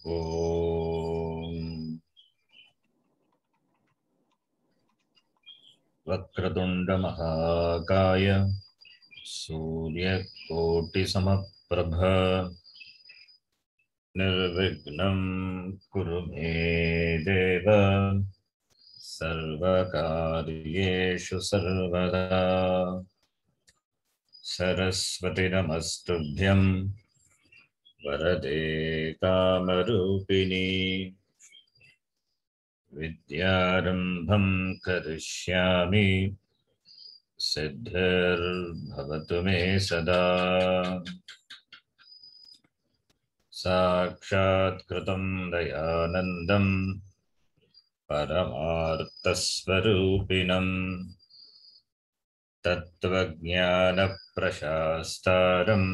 ॐ वक्रतुण्डमहाकाय सूर्यकोटिसमप्रभ निर्विघ्नं कुरु मे देव सर्वकार्येषु सर्वदा। सरस्वती नमस्तुभ्यं वरदे कामरूपिणी विद्यारम्भं करिष्यामि सिद्धिर्भवतु मे सदा। साक्षात्कृतं दयानन्दं परमार्थस्वरूपिणं तत्त्वज्ञानप्रशास्तारं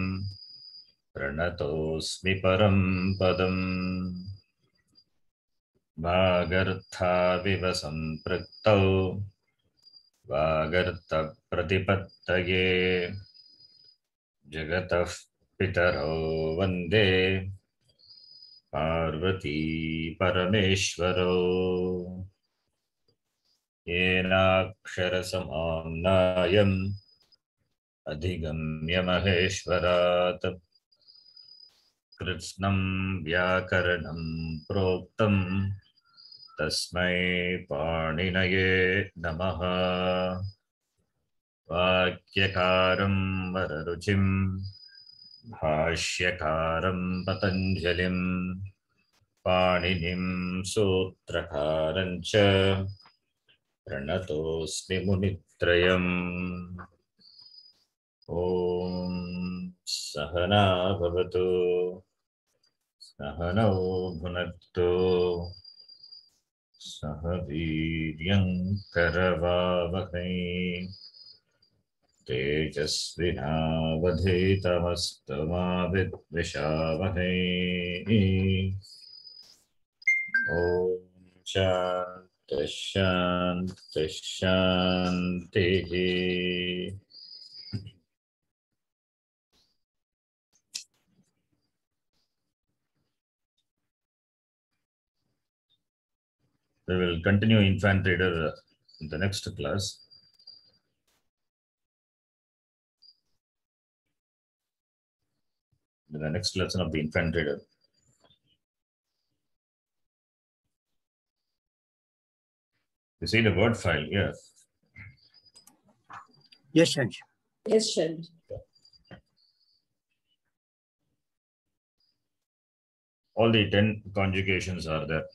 प्रणतोऽस्मि परं पदम्। वागर्थाविव सम्पृक्तौ वागर्थप्रतिपत्तये जगतः पितरौ वन्दे पार्वती परमेश्वरौ। येनाक्षरसमाम्नायम् अधिगम्य महेश्वरात् कृत्स्नं व्याकरणं प्रोक्तं तस्मै पाणिनये नमः। वाक्यकारं वररुचिं भाष्यकारं पतञ्जलिं पाणिनिं सूत्रकारं च प्रणतोऽस्मि मुनित्रयम्। ॐ सहना भवतु सहनौ भुनक्तु सह वीर्यं करवावहै तेजस्विनावधीतमस्तु मा विद्विषावहै। ॐ शान्तिः शान्तिः शान्तिः। We will continue infant reader in the next class. In the next lesson of the infant reader. You see the word file here? Yes, sir. Yes, sir. All the 10 conjugations are there.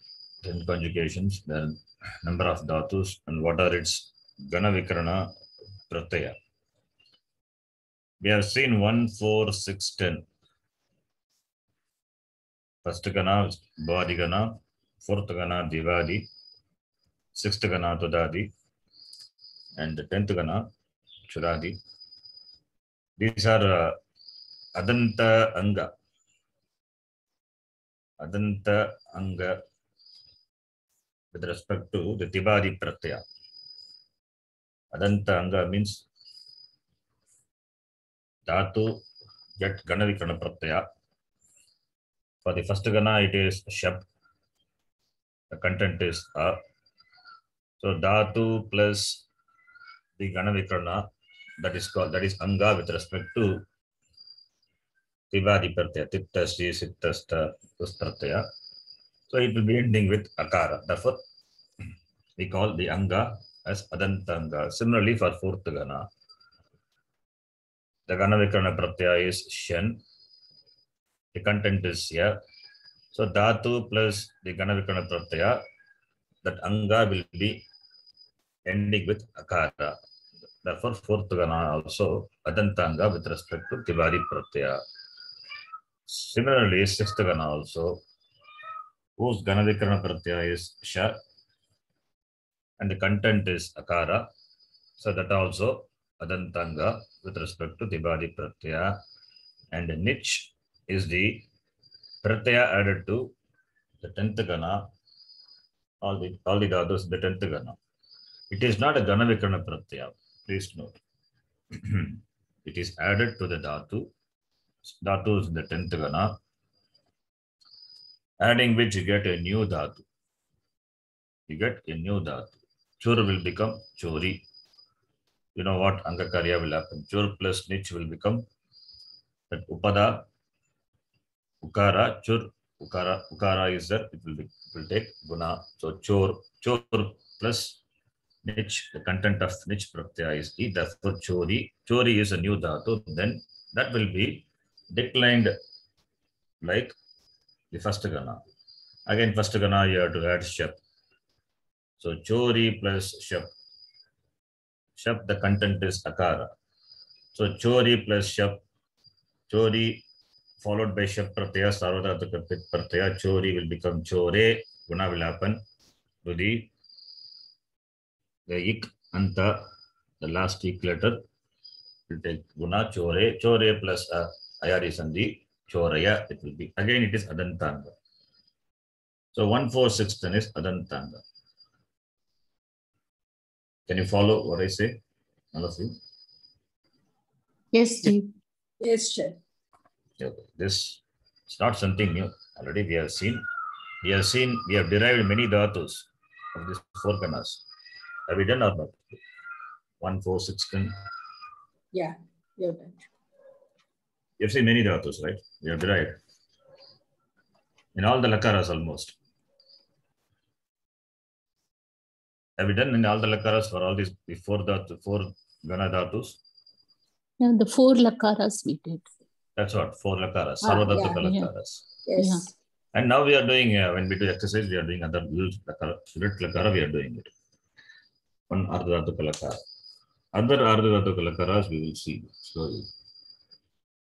10 conjugations, the number of dhatus and what are its gana vikarana pratyaya. We have seen 1, 4, 6, 10. First gana bhadi gana, fourth gana divadi, sixth gana tudadi, and the 10th gana churadi. These are adanta anga. Adanta anga with respect to the Tibadi Pratyaya. Adanta anga means Dhatu get Ganavikarana Pratyaya. For the first Gana, it is Shab. The content is A. So Dhatu plus the Ganavikarana, that is anga with respect to Tibadi Pratyaya. Tittasti, Sittasta, Pratyaya. So it will be ending with Akara. Therefore, we call the anga as Adanta anga. Similarly, for fourth Gana, the Ganavikarana Pratyaya is Shan. The content is here. So Dhatu plus the Ganavikarana Pratyaya, that anga will be ending with Akara. Therefore, fourth Gana also Adantanga with respect to Tibadi Pratyaya. Similarly, sixth Gana also, whose Ganavikarana Pratyaya is Sha and the content is Akara. So that also Adantanga with respect to Tibadi Pratyaya. And Nich is the Pratyaya added to the 10th Gana, all the dhatus, the 10th Gana. It is not a Ganavikarana Pratyaya, please note. It is added to the dhatu. Dhatu is the 10th Gana. adding which you get a new dhatu. You get a new dhatu. Chur will become chori. You know what? Angakarya will happen. Chur plus nich will become that upada, ukara, chur, ukara is there. It will take guna. So chor plus nich, the content of nich pratyaya is e. Therefore, chori is a new dhatu. Then that will be declined like the first gana. Again, first gana you have to add shap. So chori plus shap. Shap, the content is akara. So chori plus shap. Chori followed by shap pratyaya, sarvadhatuka pit pratyaya. Chori will become chore. Guna will happen to the ik anta, the last ik letter will take guna chore. Chore plus ayari sandhi choraya. It will be again. It is adantanga. So 1/4 then is adantanga. Can you follow what I say, all of you? Yes, Chief. Yes, sir. This is not something new. Already we have seen. We have derived many dhatus of these four ganas. Have we done or not? 1/4 Yeah, you're done. You have seen many dhatus, right? We have derived in all the lakaras almost. Have we done in all the lakaras for all these four gana dhatus? Yeah, the 4 lakaras we did. That's what, 4 lakaras, sarvadhatuka lakaras. Yes. Yeah. And now we are doing, when we do exercise, we are doing other split lakara, we are doing it. One ardhadhatuka lakara. Other ardhadhatuka lakaras we will see slowly.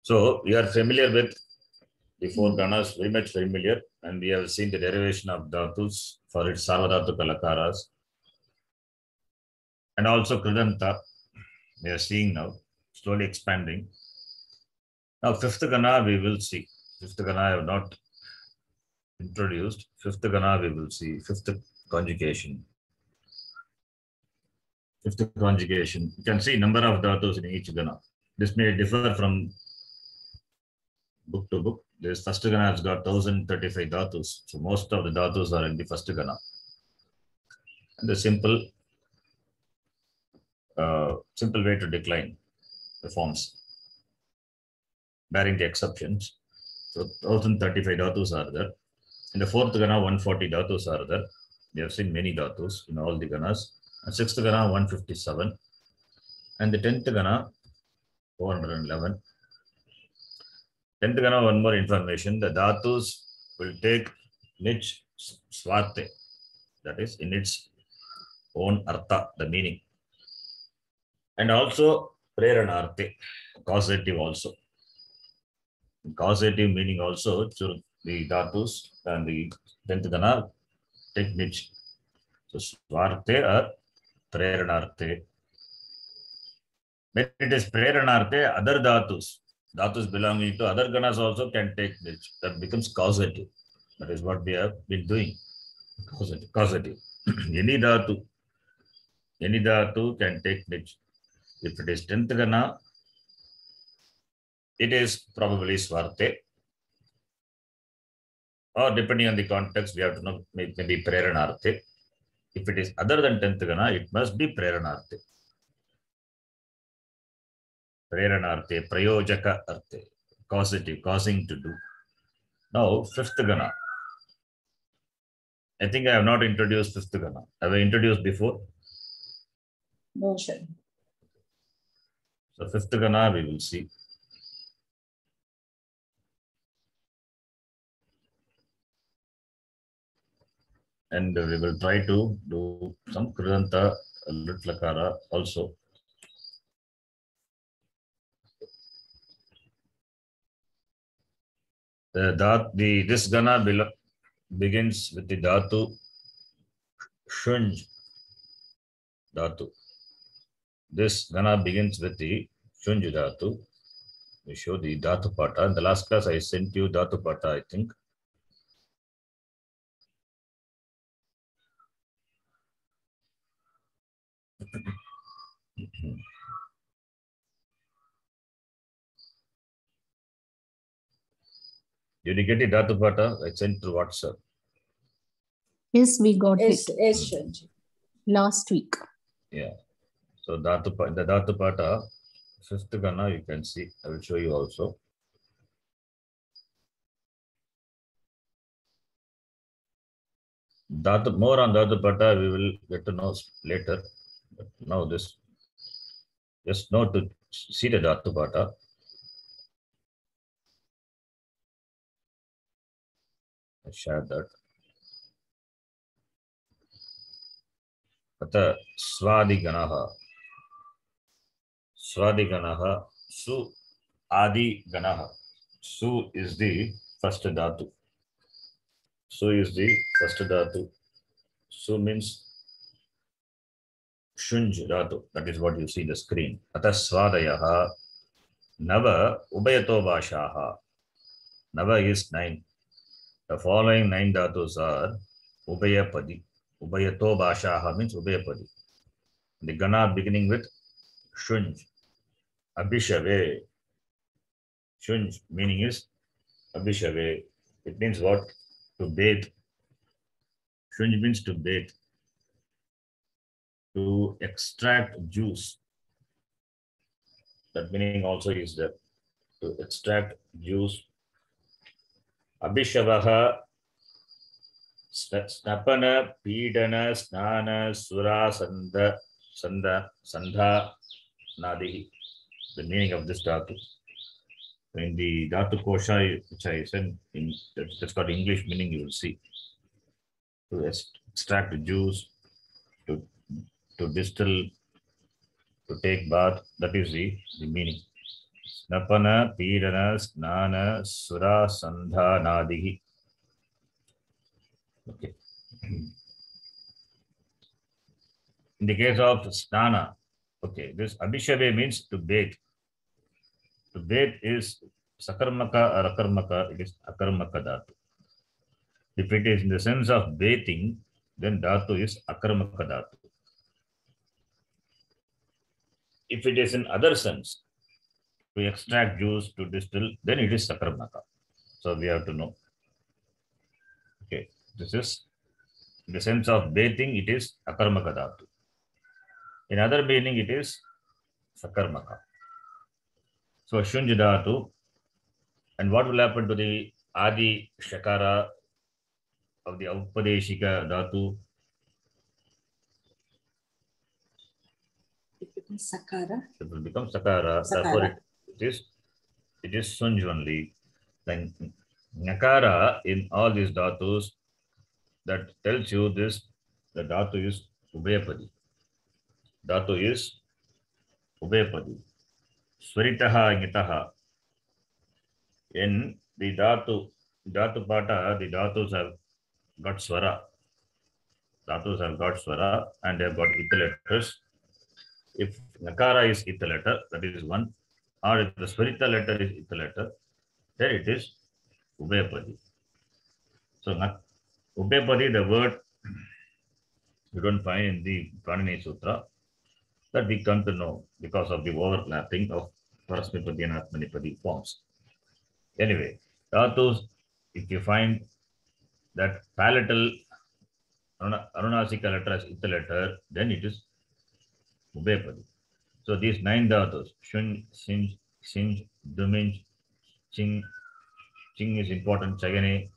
So we are familiar with the 4 ganas, very much familiar, and we have seen the derivation of dhatus for its sarvadhatuka lakaras. And also kridanta, we are seeing now, slowly expanding. Now 5th gana we will see. 5th gana I have not introduced. 5th gana we will see. 5th conjugation. 5th conjugation. You can see number of dhatus in each gana. This may differ from book to book. This first gana has got 1035 dhatus. So most of the dhatus are in the first gana. And the simple way to decline the forms, bearing the exceptions. So 1035 dhatus are there. In the 4th gana, 140 dhatus are there. We have seen many dhatus in all the ganas. And 6th gana, 157. And the 10th gana, 411. 10th gana, one more information. The dhatus will take nich swarte. That is in its own artha, the meaning. And also preranarte, causative also. Causative meaning also, so the dhatus and the 10th gana take nich. So swarte or preranarte. When it is preranarte, other dhatus belonging to other ganas also can take nich. That becomes causative. That is what we have been doing. Causative. Any dhatu can take nich. If it is 10th gana, it is probably swarte. Or depending on the context, we have to know maybe preranarte. If it is other than 10th gana, it must be preranarte. Preranarte, prayojaka arte, causative, causing to do. Now, 5th gana. I think I have not introduced 5th gana. Have I introduced before? No, sir. So 5th gana we will see. And we will try to do some kridanta, lit lakara also. This gana begins with the dhatu shunj dhatu. This gana begins with the shunj dhatu. We show the dhatu pata. In the last class, I sent you dhatu pata, I think. Did you get the Dhatu Pata? I sent through WhatsApp. Yes, we got Yes, it yes, Shanji. last week. Yeah. So the Dhatu Pata, fifth Gana, you can see. I will show you also. More on Dhatu Pata, we will get to know later. But now this, just know to see the Dhatu Pata. I shared that. Ata Swadi Ganaha. Swadi Ganaha. Su Adi Ganaha. Su is the first Dhatu. Su is the first Dhatu. Su means Shunj Dhatu. That is what you see in the screen. Ata Swadayaha. Nava Ubayato Vashaha. Nava is 9. The following 9 dhatus are Ubayapadi. Ubayato Vashaha means Ubayapadi. The Gana beginning with Shunj. Abhishave. Shunj meaning is Abhishave. It means what? To bathe. Shunj means to bathe. To extract juice. That meaning also is there. To extract juice. Abhishavaha. Snapana, Pidana, Snana, Sura, Sandha, Nadihi. The meaning of this dhatu. In the Dhatu Kosha, which I said, that's got English meaning, you will see. To extract the juice, to distill, to take bath, that is the meaning. Snapana, Pidana, Snana, Sura, Sandha, Nadihi. Okay. In the case of Snana, okay, this Abhishave means to bathe. To bathe is Sakarmaka or Akarmaka, it is Akarmaka Dhatu. If it is in the sense of bathing, then Dhatu is Akarmaka Dhatu. If it is in other sense, to extract juice, to distill, then it is Sakarmaka. So we have to know. Okay, this is in the sense of bathing, it is Akarmaka Dhatu. In other meaning, it is Sakarmaka. So Shunj Dhatu, and what will happen to the Adi Shakara of the Upadeshika Dhatu? It becomes Sakara. It will become Sakara. Therefore, it is Shunj only. Then Nakara in all these Dhatus, that tells you this, the Dhatu is Ubhayapadi. Dhatu is Ubhayapadi. Swaritaha Ngitaha. In the Dhatu Pata, the Dhatus have got Swara. Dhatus have got Swara and they have got Ita letters. If Nakara is Ita letter, that is one. Or if the Swarita letter is Ita letter, then it is Ubhayapadi. So Ubhayapadi, the word you don't find in the Pranini Sutra, that we come to know because of the overlapping of Parasmipadi and Atmanipadi forms. Anyway, Dhatus, if you find that palatal Anunasika letter as Ita letter, then it is Ubhayapadi. So these 9 Dhatus, Shun, Sinj, Sinj, Duminj, Ching, Ching is important, Chagane.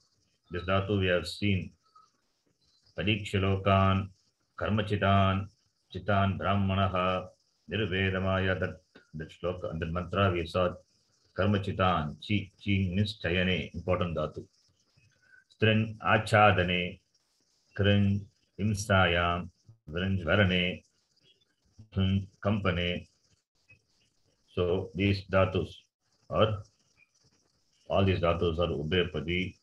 This Dhatu we have seen. Parikshalokan, Karmachitan, Chitan, Brahmanaha, Nirvedamaya, that shloka and the mantra we saw. Karmachitan, Chi means Chayane, important Dhatu. Strin, Achadane, Krin, Imsayam, Vrinj, Varane, Thun, Kampane. So these Dhatus are, all these Dhatus are Ubhayapadi.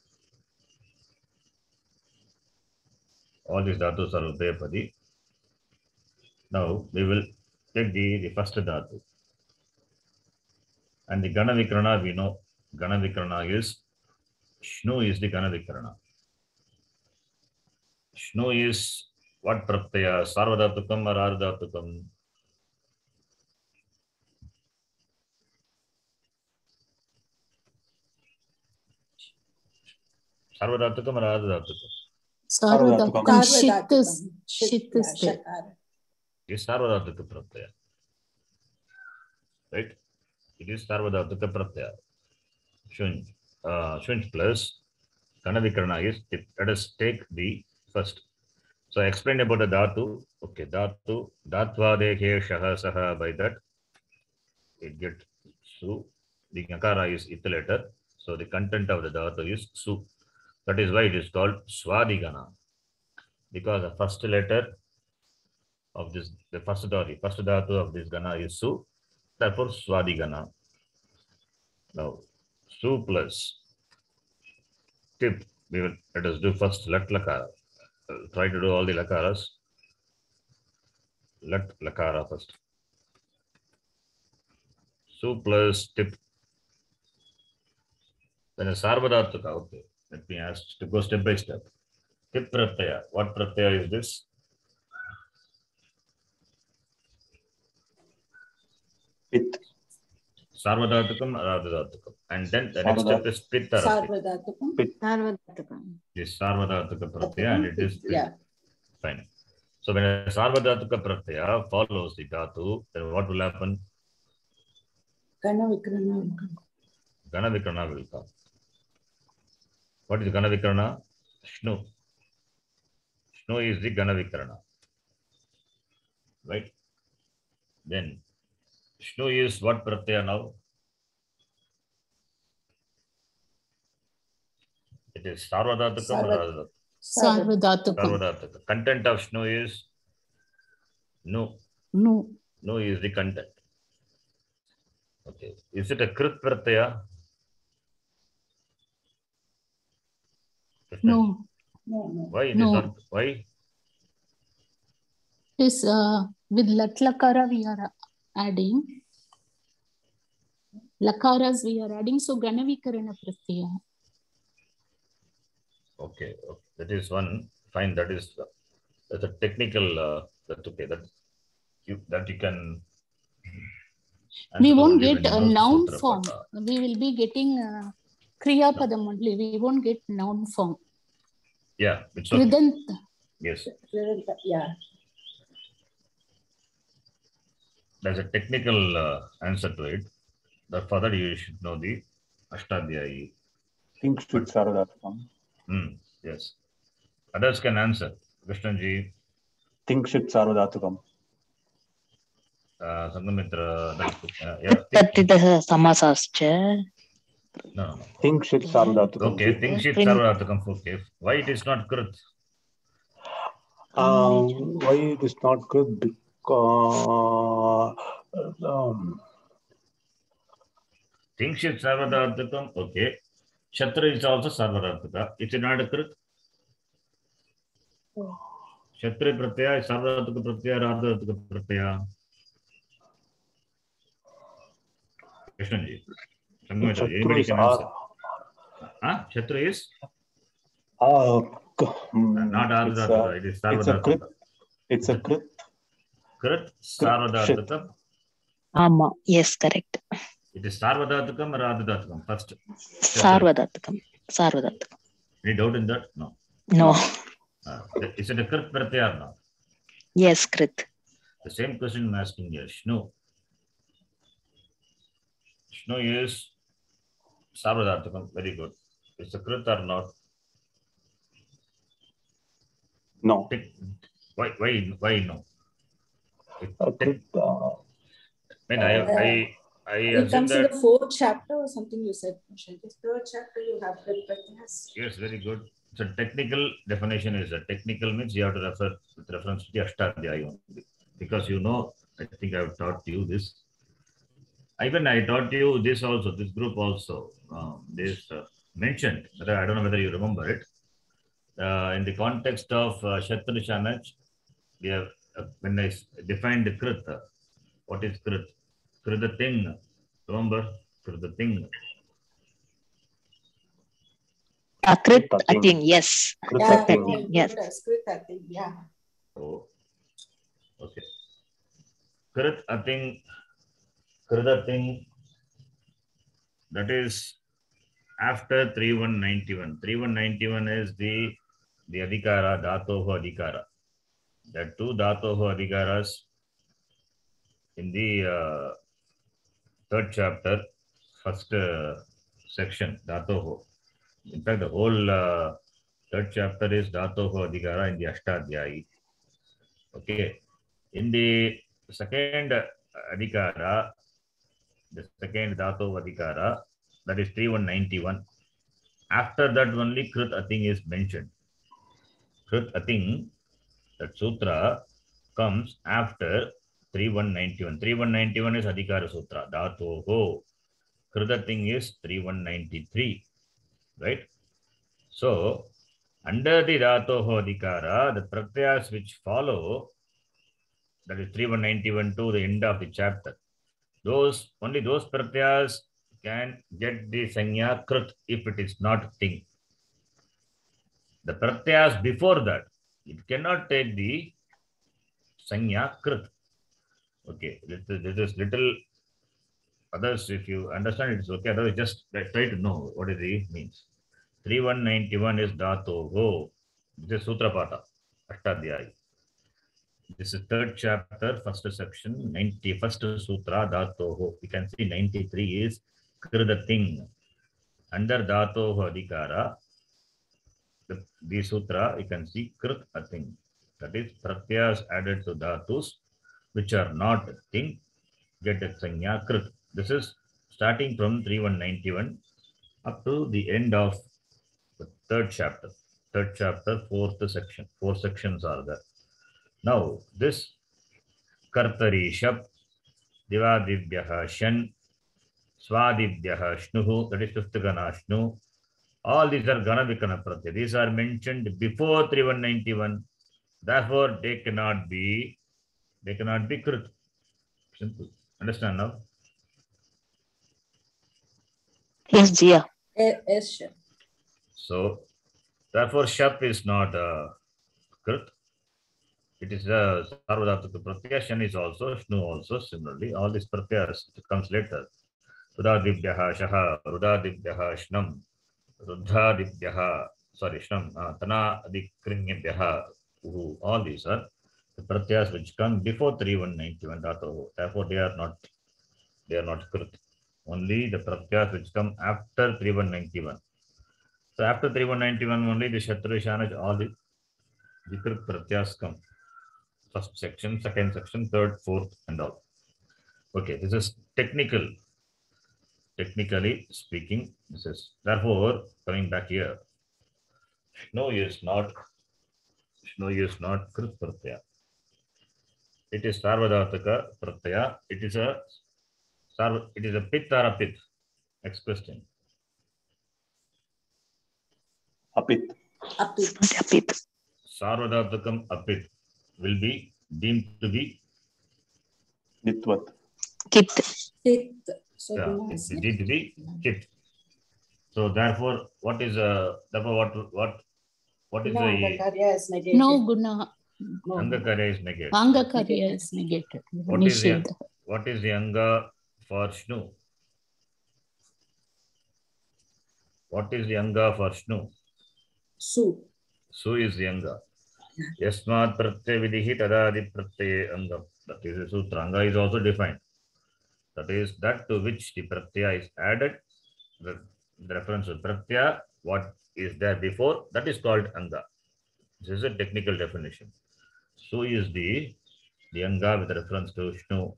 All these Dhatus are Ubhayapadi. Now we will take the first Dhatu. And the Gana Vikrana, we know Gana Vikrana is Shnu is the Gana Vikrana. Shnu is what pratyaya? Sarvadhatukam or Ardhatukam? Sarvadhatukam or Ardhadhatukam? Sarvadhatukam. Shit Sarvadhatukam. is there. Shakara. It is Sarvadhatuka Pratyaya. Right? It is Sarvadhatuka Pratyaya. Shunj plus Ganavikarana is tip. Let us take the first. So I explained about the Dhatu. Okay, Dhatu, Dhatvadekhe Shaha Saha. By that, it gets Su. The Akara is it letter. So the content of the Dhatu is Su. That is why it is called Swadigana. Because the first letter of this, the first dhatu of this Gana is Su. Therefore, Swadigana. Now, Su plus tip. Let us do first Lat Lakara. Try to do all the Lakaras. Lat Lakara first. Su plus tip. Then a Sarvadhatuka. Okay. Let me ask to go step by step. Tip Pratyaya. What Pratyaya is this? Pit. Sarvadhatukam, Ardhadhatukam. And then the next step is Pitta. Sarvadhatukam. Sarvadhatukam. This Sarvadhatuka Pratyaya and it is Yeah. fine. So when a Sarvadhatuka Pratyaya follows the Dhatu, then what will happen? Ganavikarana. Ganavikarana will come. What is Ganavikarana? Shnu. Shnu is the Ganavikarana. Right? Then Shnu is what Pratyaya now? It is Sarvadhatukam or Ardhadhatukam? Sarvadhatukam. Sarvadhatukam. Content of Shnu is Nu. No. Nu is the content. Okay. Is it a Krit Pratyaya? No. No. Why it No. is not? Why? It is with Lat Lakara we are adding. Lakaras we are adding. So Ganavikarana Pratyaya. Okay. That is one. Fine. That's a technical. That's okay. That you can. We answer won't only get when you a know the noun Sutra form. Pata. We will be getting Kriya Padam only. We won't get noun form. Yeah, it's okay. Kridant. Yes, Yeah. there's a technical answer to it. That for that you should know the Ashtadhyayi. Think should Sarvadhatukam. Yes. Others can answer. Krishnaji, Think should Sarvadhatukam. Sangamitra. Tattidah samasascha. No. Think should Sarvadhatukam. Okay, think sheet Sarvadhatukam. Okay. Why it is not Krit? Why it is not good? Because Think sheet Sarvadhatukam. Okay. Shatra is also Sarvadhatuka. It's not a Krit. Shatra Pratyaya, Sarvadhatuka Pratyaya, Ardhadhatuka Pratyaya. Krishnaji. Sangamitra. Anybody can answer. Shatra is? Not Ardhadhatuka. It is Sarvadhatuka. It's a Krit. Krit Sarvadhatukam. Amma. Yes, correct. It is Sarvadhatukam or Ardhadhatukam? First. Sarvadhatukam. Sarvadhatukam. Any doubt in that? No. No. Is it a Krit Pratyaya or not? Yes, Krit. The same question I'm asking here. Shnu. Shnu is Sarvadhatukam. Very good. Is it Krit or not? No. Why no? Krit, I It assume comes in that. the 4th chapter or something you said. The 3rd chapter you have Pratyas. Yes, very good. So technical definition is that technical means you have to refer with reference to the Ashtadhyayi only. Because you know, I think I have taught you this. Even I taught you this also, this group also. This mentioned, I don't know whether you remember it. In the context of Shatru Shanach, we have, when I defined the Krit, what is Krit? Krita thing. Remember? Krita thing. Krit, I think, yes. Yeah, Thing, yes. Yeah. Oh, okay. Krit, I think, Krita thing, that is after 3191. 3191 is the adhikara, dhatoho adhikara. There are two dhatoho adhikaras in the third chapter, first section, dhatoho. In fact, the whole third chapter is dhatoho adhikara in the Ashtadhyayi. Okay. In the second adhikara, the second dhatoho adhikara, that is 3191. After that only Krit Ating is mentioned. Krit Ating, that sutra comes after 3191. 3191 is Adhikara Sutra. Dhatoho. Krit Ating is 3193. Right? So, under the Dhatoho Adhikara, the pratyas which follow, that is 3191 to the end of the chapter, only those pratyas can get the sanya Krit if it is not Ting. The pratyas before that, it cannot take the sanya Krit. Okay, this is little, others, if you understand it, it's okay. Otherwise, just try to know what it means. 3191 is Dhatoho. This is Sutrapata, Ashtadhyayi. This is third chapter, first section, 91st Sutra, Dhatoho. You can see 93 is Kridating. Under Dhatoho Adhikara, the sutra, you can see Krit Ating. That is, pratyas added to dhatus, which are not Ting, get a sanya Krit. This is starting from 3191 up to the end of the third chapter. Third chapter, fourth section. 4 sections are there. Now, this Kartari Shab, Divadibhyaha Shan, Swadibhyaha Shnuhu, that is fifth Gana Shnu. All these are Gana Vikana Pratyaya. These are mentioned before 3191. Therefore, they cannot be Krit. Simple. Understand now? Yes, Jia. Yes, sure. So, therefore, Shap is not Krit. It is a Sarvadhataka Pratyaya. Shan is also, Shnu also, similarly. All these Pratyayas, it comes later. Rudadibhyaha Shaha, Rudadibhyaha Shnam, Ruddhadibhyaha, sorry, Shnam, Tana Adikrinyabhyaha, all these are the Pratyayas which come before 3191 Dhatoho. Therefore, they are not Krit. Only the Pratyayas which come after 3191. So after 3191 only the Shatru Shanaj, all the Krit Pratyayas come. First section, second section, third, fourth, and all. Okay, this is technically speaking, this is, therefore, coming back here, Shno is not Krit Pratyaya. It is Sarvadhataka Pratyaya. It is a Pit or Apit? Next question. Apit. Apit. Sarvadhatakam Apit will be deemed to be Nitvat. Kit. Tit. So yeah, Guna it's is deemed to be Kit. So therefore, what is the Angakarya is negated. No guna. No. Angakarya is negated. Angakarya is negated. What is the Anga for Shnu? What is the Anga for Shnu? Su. Su is the Anga. Yasmat pratyaya vidihi tadadi pratyaya Anga. That is the sutra. Anga is also defined. That is that to which the pratyaya is added. The reference to pratyaya, what is there before, that is called Anga. This is a technical definition. Su is the Anga with reference to Shnu.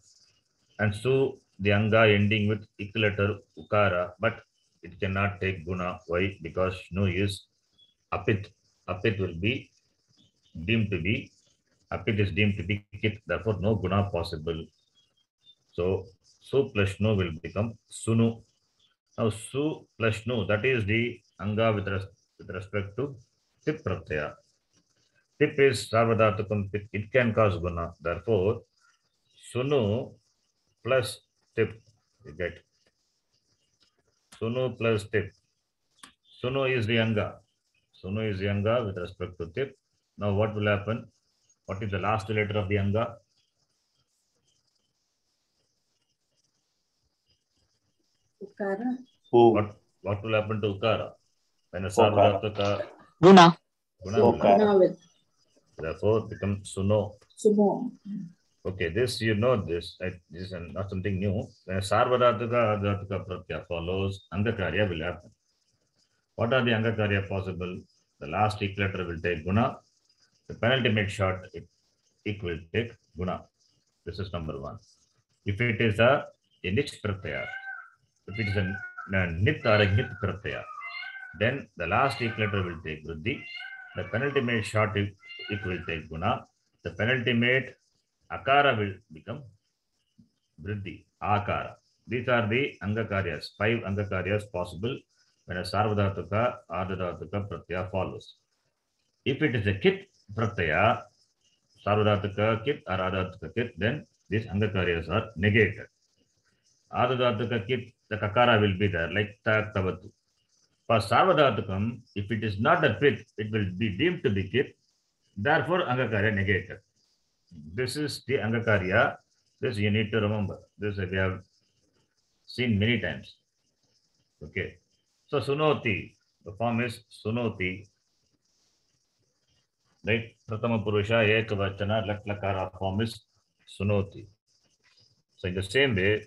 And Su, the Anga ending with ik letter Ukara, but it cannot take Guna. Why? Because Shnu is Apit. Apit will be deemed to be, Apit is deemed to be Kit. Therefore, no Guna possible. So, Su plus Shnu will become Sunu. Now, Su plus Shnu, that is the Anga with respect to Tip Pratyaya. Tip is Sarvadhatakam Tip. It can cause Guna. Therefore, Sunu plus Tip. You get Sunu plus Tip. Sunu is the Anga. Sunu is the Anga with respect to Tip. Now, what will happen? What is the last letter of the Anga? Ukara. O. What? What will happen to Ukara? When a Okara. Sarvadhatuka Guna. Guna will Okara. happen. Now with Therefore, become Suno. sumo. Okay, this you know this. This is not something new. When a Sarvadhatuka Adhatuka Pratyaya follows, Angakarya will happen. What are the Angakarya possible? The last equilateral will take Guna. The penultimate short it will take Guna. This is number one. If it is a Nich Pratyaya, if it is a Nit or a Nit Pratyaya, then the last equilateral will take Vriddhi. The penultimate short it will take Guna. The penultimate Akara will become Vriddhi, Akara. These are the Angakaryas, 5 Angakaryas possible when a Sarvadhatuka, Ardhadhatuka Pratyaya follows. If it is a Kit Pratyaya, Sarvadhatuka Kit or Ardhadhatuka Kit, then these Angakaryas are negated. Ardhadhatuka Kit, the Kakara will be there, like Ta, Tavatu. For Sarvadhatukam, if it is not a Pit, it will be deemed to be Kit, therefore Angakarya negated. This is the Angakarya. This you need to remember. This we have seen many times. Okay. So Sunoti, the form is Sunoti. Right? Pratama Purusha, Ekavachana, Laklakara form is Sunoti. So in the same way,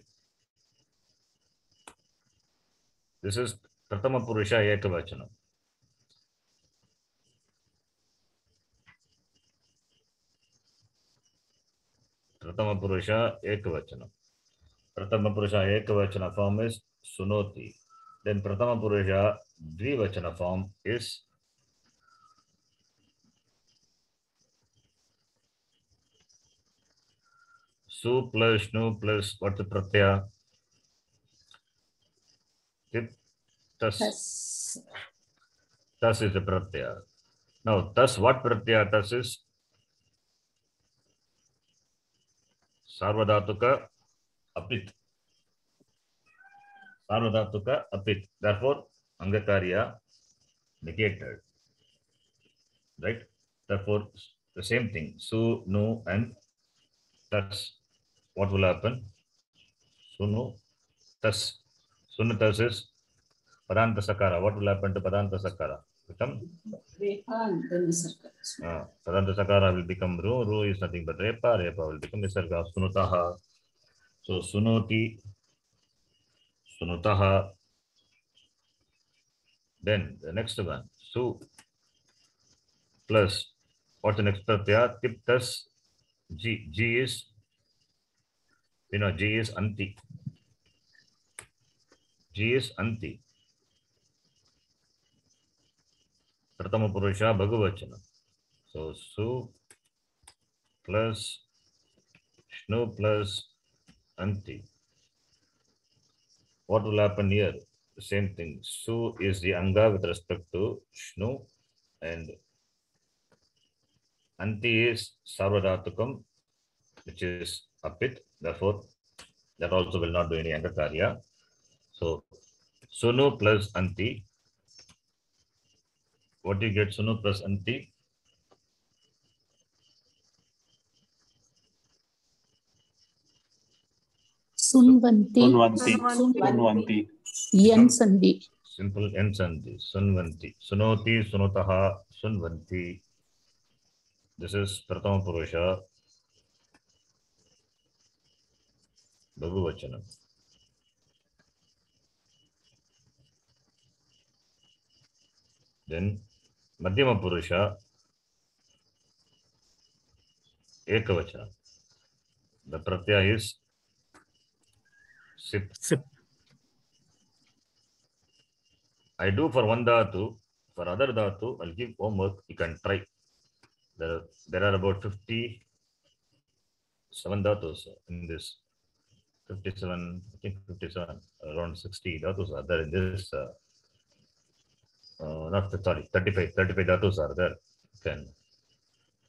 this is Pratama Purusha, Ekavachana. Pratama Purusha, Ekavachana. Pratama Purusha, Ekavachana form is Sunoti. Then Pratama Purusha, Dvivachana form is Su plus Nu plus what's the Pratyaya? Tip, Tas. Yes. Tas is the Pratyaya. Now, Tas what Pratyaya? Tas is Sarvadhatuka Apit. Sarvadhatuka Apit. Therefore, Angakarya negated. Right? Therefore, the same thing. Su, Nu, and Tas. What will happen? Sunu, Tas. Sunu, Tas is Padanta Sakara. What will happen to Padanta Sakara? Become Repa and then Nisarga. Padanta Sakara will become Ru. Ru is nothing but Repa. Repa will become Nisarga. Sunutaha. So Sunoti, Sunutaha. Then the next one, Su plus what's the next pratyaya? Tiptas G. G is, G is Anti. G is Anti. Pratama Purusha Bhagavachana. So Su plus Shnu plus Anti. What will happen here? The same thing. Su is the Anga with respect to Shnu, and Anti is Sarvadhatukam, which is Apit. Therefore, that also will not do any Angakarya. So, Sunu plus Anti. What do you get? Sunu plus Anti? Sunvanti. Sunvanti. Yen Sandhi. Simple N Sandhi. Sunvanti. Sunoti, Sunutaha, Sunvanti. This is Pratama Purusha. Bhagavachanam. Then Madhyama Purusha, Ekavachana. The pratyaya is Sip. Sip. I do for one dhatu, for other dhatu, I'll give homework, you can try. There are about 57 dhatus in this. 57, I think 57, around 60 dhatus are there in this. 35 dhatus are there. You can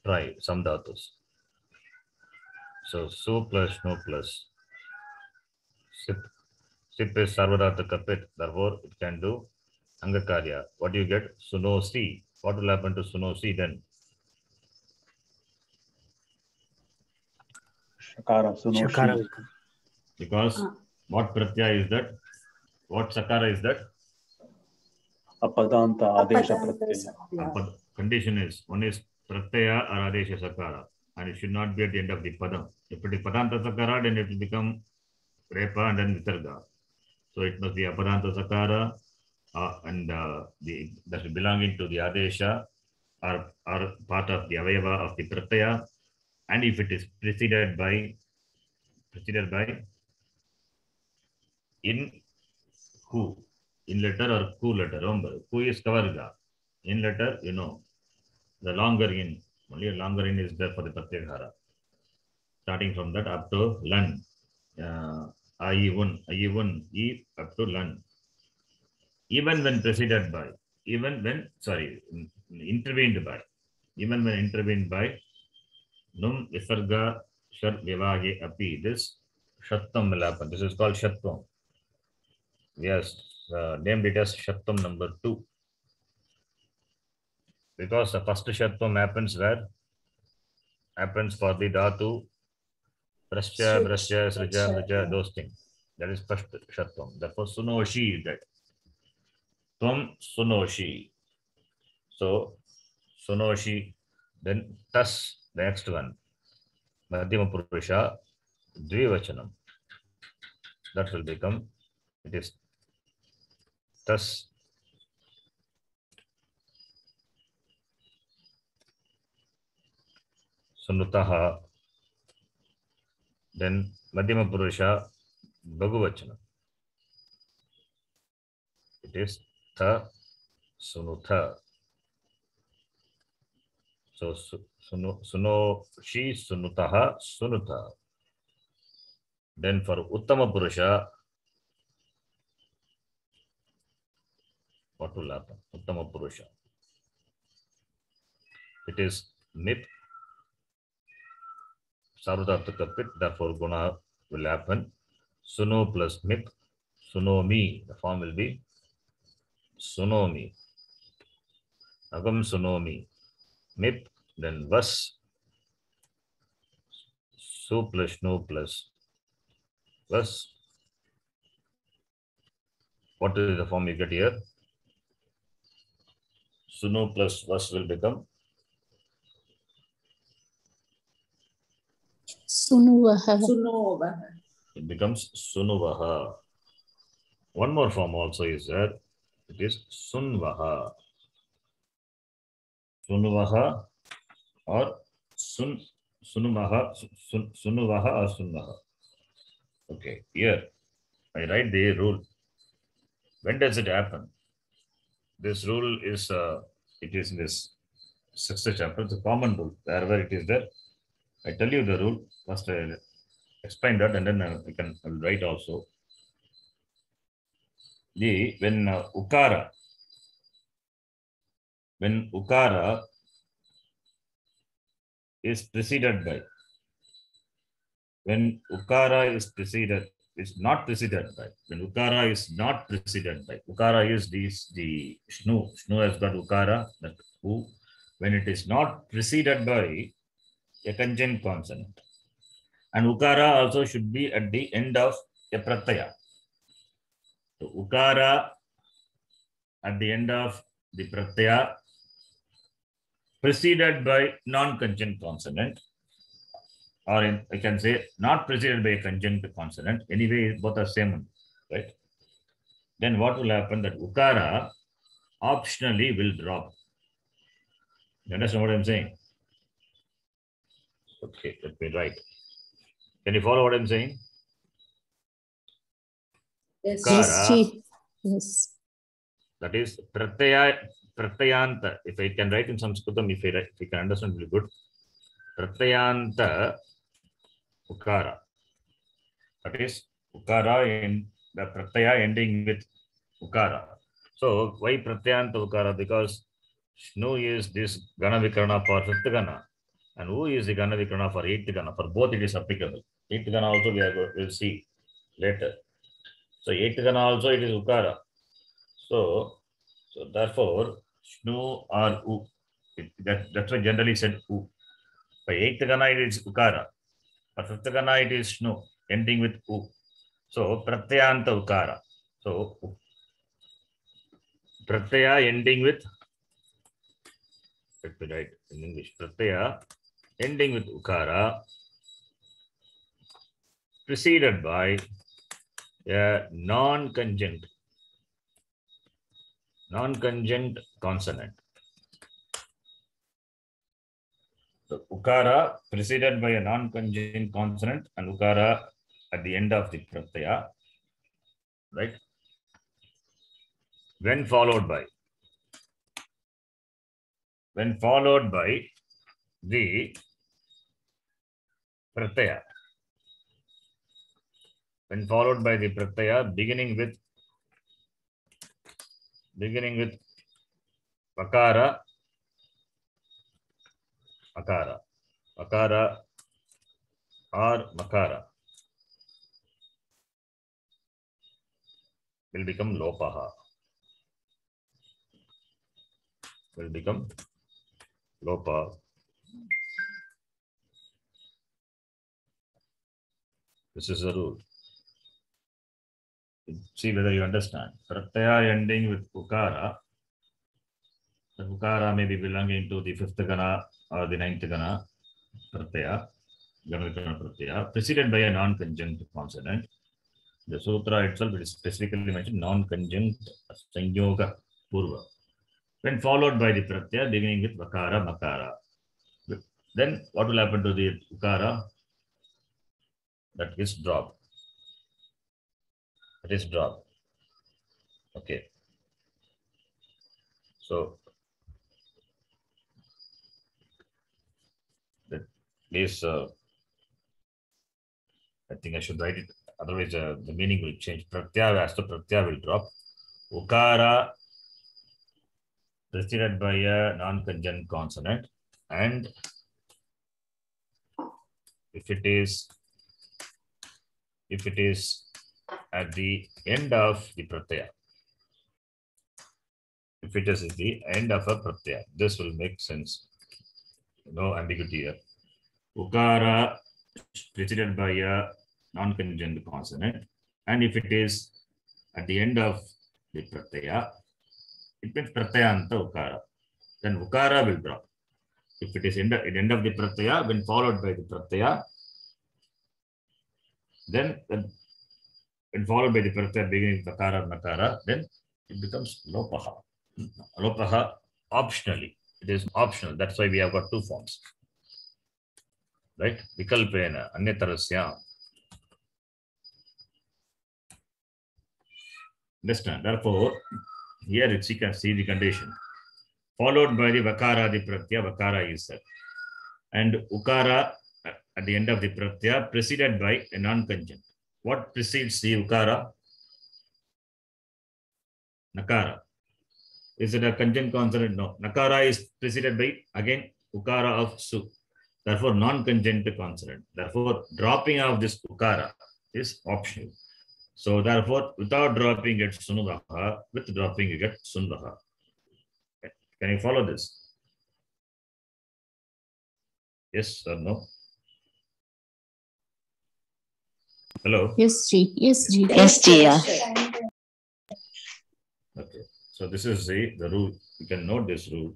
try some dhatus. So, Su plus No plus Sip. Sip is Sarvadhataka Pit, therefore it can do Angakarya. What do you get? Suno C. What will happen to Suno C then? Shakara. Sunoshi. Shakara will come. Because what Pratyaya is that? What Sakara is that? Apadanta Adesha Pratyaya. Apadanta. Condition is one is pratyaya or adesha sakara, and it should not be at the end of the padam. If it is padanta sakara, then it will become repa and then vitarga. So it must be apadanta sakara and that is belonging to the adesha or part of the avayava of the pratyaya, and if it is preceded by in who, in letter or ku letter. Remember, ku is kavarga. In letter, you know, the longer in, only a longer in is there for the pratyahara. Starting from that up to lan, ayivun, e up to lan. Even when preceded by, intervened by, num visarga shar vivage api, this shattam will happen. This is called shattam. We have named it as shattam number 2. Because the first shattam happens where? Happens for the dhatu, brasya, srija, mrija, those things. That is first shattam. Therefore, sunoshi is that. Tvam sunoshi. So, sunoshi. Then tas, the next one. Madhyama purusha, dvivachanam. That will become, it is tas. Sunutaha. Then Madhyama Purusha Bhagavachana. It is Tha Sunutha. So Suno Shi Sunutaha Sunutha. Then for Uttama Purusha, what will happen? Uttama Purusha. It is Mip. Sarvadhartaka pit, therefore guna will happen. Suno plus mip, sunomi. The form will be sunomi. Agam sunomi. Mip, then vas. Su plus no plus vas. What is the form you get here? Suno plus vas will become Sunuvaha. Sunovaha. it becomes sunuvaha. One more form also is there. It is sunvaha. Sunuvaha or sunuvaha or sunvaha. Okay, here I write the rule. When does it happen? This rule is it is in this 6th chapter. It's a common rule. Wherever it is there, I tell you the rule. First I explain that, and then I will write also. When ukara is preceded by, when ukara is preceded, is not preceded by, when ukara is not preceded by, ukara is the shnu has got ukara, that u. When it is not preceded by a conjunct consonant, and ukara also should be at the end of a pratyaya. So ukara at the end of the pratyaya preceded by non-conjunct consonant, or I can say not preceded by a conjunct consonant. Anyway, both are same, right? Then what will happen? That ukara optionally will drop. You understand what I'm saying? Okay, let me write. Can you follow what I'm saying? Yes. Ukara, Yes. that is pratyayanta. If I can write in Sanskritam, if you can understand, really good. Pratyayanta ukara. That is ukara in the pratyaya ending with ukara. So why pratyayanta ukara? Because shnu is this gana vikarana for 5th gana, and who is the gana vikarana for 8th gana. For both it is applicable. 8th gana also we'll see later. So 8th gana also it is ukara. So therefore shnu or u. That's why generally said u. By 8th gana it is ukara. For 5th gana it is shnu ending with u. So pratyayanta ukara. So pratyaya ending with, let me write in English, pratyaya ending with ukara preceded by a non-conjunct consonant. So ukara preceded by a non-conjunct consonant and ukara at the end of the pratyaya, right? When followed by the pratyaya. When followed by the pratyaya beginning with vakara, akara or makara will become lopaha. This is a rule. See whether you understand. Pratyaya ending with ukara. The ukara may be belonging to the 5th gana or the 9th gana pratyaya, Ganavikarana pratyaya, preceded by a non-conjunct consonant. The sutra itself is specifically mentioned non-conjunct sanyoga purva. When followed by the pratyaya beginning with vakara, makara. Then what will happen to the ukara? That is dropped. Okay. So please, I think I should write it. Otherwise, the meaning will change. Pratyaya as to pratyaya will drop. Ukara preceded by a non-conjunct consonant, and if it is at the end of the pratyaya, if it is at the end of a pratyaya, this will make sense. No ambiguity here. Ukara preceded by a non-conjunct consonant, and if it is at the end of the pratyaya, it means pratyayanta ukara. Then ukara will drop. If it is at the end of the pratyaya, when followed by the pratyaya, then when followed by the pratyaya beginning with vakara or nakara, then it becomes lopaha. Lopaha optionally. It is optional. That's why we have got two forms. Right? Vikalpena, anyatarasya. Understand? Therefore, here you can see the condition. Followed by the vakara, the pratyaya, vakara is said. And ukara at the end of the pratyaya preceded by a non-conjunct. What precedes the ukara? Nakara. Is it a conjunct consonant? No. Nakara is preceded by, again, ukara of su. Therefore, non-conjunct consonant. Therefore, dropping of this ukara is optional. So, therefore, without dropping it sunuvaha, with dropping you get sunvaha. Can you follow this? Yes or no? Hello? Yes, Ji. Yes, Ji. Yes, Jia. Okay. So, this is the rule. You can note this rule.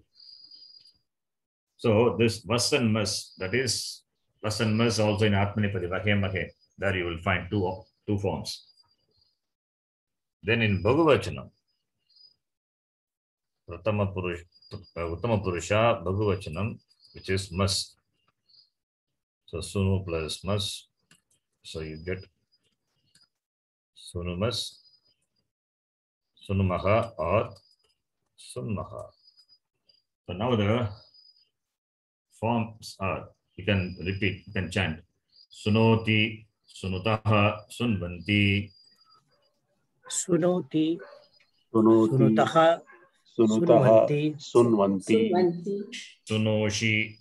So, this vas and mas, that is vas and mas also in Atmanipadi, vahe mahe, there you will find two forms. Then in Bhagavachanam, Uttama Purusha, Bhagavachanam, which is mas. So, sunu plus mas. So, you get sunu mas, sunumaha or sunmaha. So, now the forms are, you can repeat, you can chant. Sunoti, sunutaha, sunvanti. Sunoti, Sunoti, sunutaha, sunutaha, sunvanti, sunvanti, Sunoshi,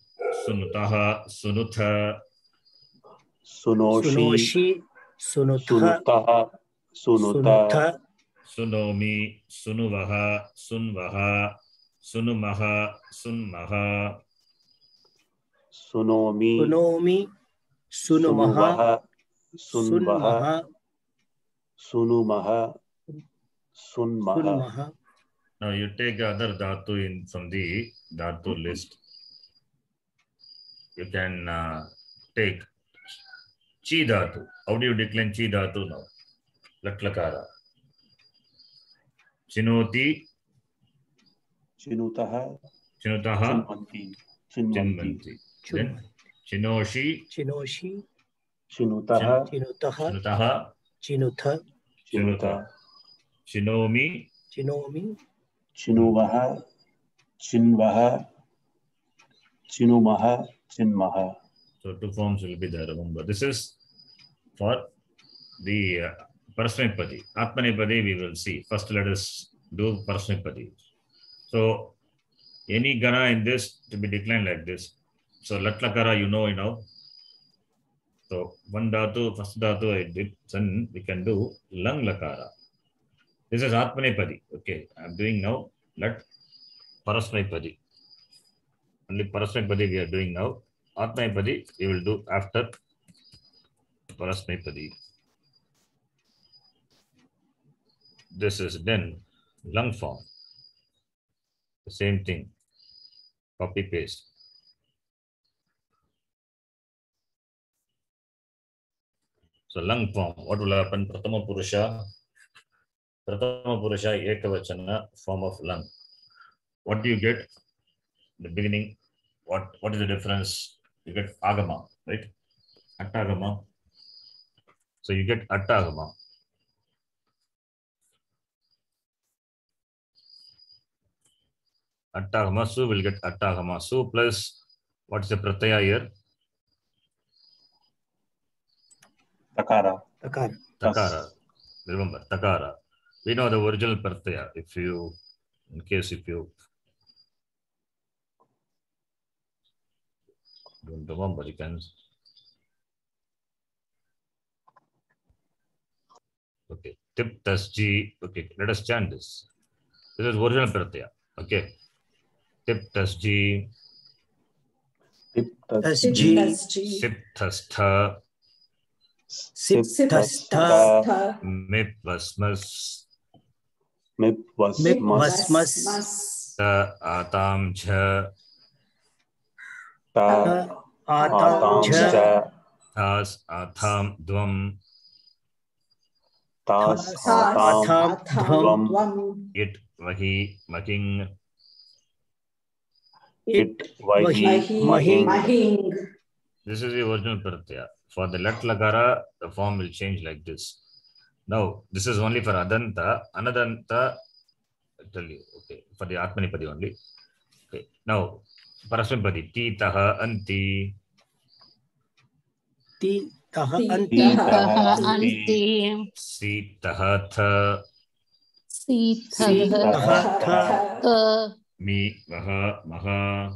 sunutaha, sunutha. sunoshi, sunutaha, sunutaha, sunuta, Sunomi, sunuvaha, sunvaha, sunumaha, sunmaha. sunomi, sunomi, sunumaha, sunvaha, sunmaha, sunumaha, sunmaha. sunmaha. Now you take other dhatu in from the dhatu list. You can take chi dhatu. How do you decline chi dhatu now? Latlakara. Chinoti. Chinutaha. Chinutaha. Chinmanti. Then chinoshi. Chinoshi. Chinutaha. Chinutaha. Chinutha. Chinutha. Chinomi. Chinomi. Chinuvaha. Chinvaha. Chinumaha. Chinmaha. So two forms will be there. Remember, this is for the Parasmipadi. Atmanipadi we will see. First, let us do Parasmipadi. So any gana in this to be declined like this. So Latlakara, you know. So one dhatu, first dhatu I did. Then we can do Lang Lakara. This is Atmanipadi. Okay, I am doing now. Let Parasmipadi. Only Parasmipadi we are doing now. Atmanipadi we will do after Parasmipadi. This is then lung form. The same thing. Copy paste. So lung form. What will happen? Pratama Purusha. Pratama Purusha Ekavachana form of lung. What do you get? In the beginning, what is the difference? You get agama, right? Attagama. So you get attagama. Attagama. Su will get attagama. Su plus what is the pratyaya here? Takara. Takara. Takara. Remember, takara. We know the original pratyaya. If you don't remember, you can. Okay. Tip tas G. Okay, let us chant this. This is original pratyaya. Okay. Tip tas G. G. Sip tas tha. Siptastha. Mip vasmas. Mipvasmas. Ta atam jha. Atam jha. Tas atham dvam. Atam dhvam. It vahi making. It vahi mahing. This is the original pratyaya. For the lat lakara, the form will change like this. Now, this is only for adanta. Anadanta, I'll tell you. Okay, for the Atmanipadi only. Okay, now Parasmipadi. Ti taha anti. Ti taha anti. Anti. Si taha tha. Sitha. Tha. Mi vaha maha.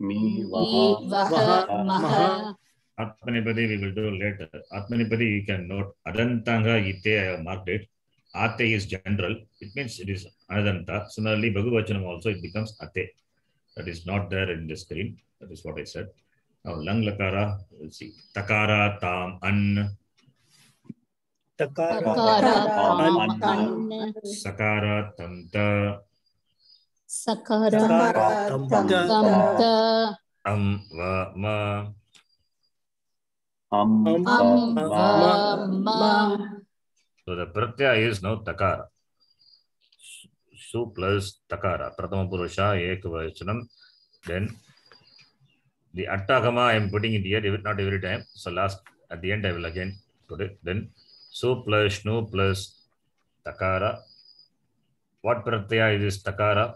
Vaha maha. Atmanipadi we will do later. Atmanipadi you can note. Adantanga ite I have marked it. Ate is general. It means it is anadanta. Similarly, Bhagavachanam also it becomes ate. That is not there in the screen. That is what I said. Now lang lakara, we'll see. Takara tam an. Takara. Sakara tam ta. Sakara. Tamta. Va ma. Ma. So the pratyaya is now takara. Su plus takara. Pratama Purusha Ekavachanam. Then the attagama I am putting it here, not every time. So last at the end I will again put it. Then su plus shnu plus takara. What pratyaya is this takara?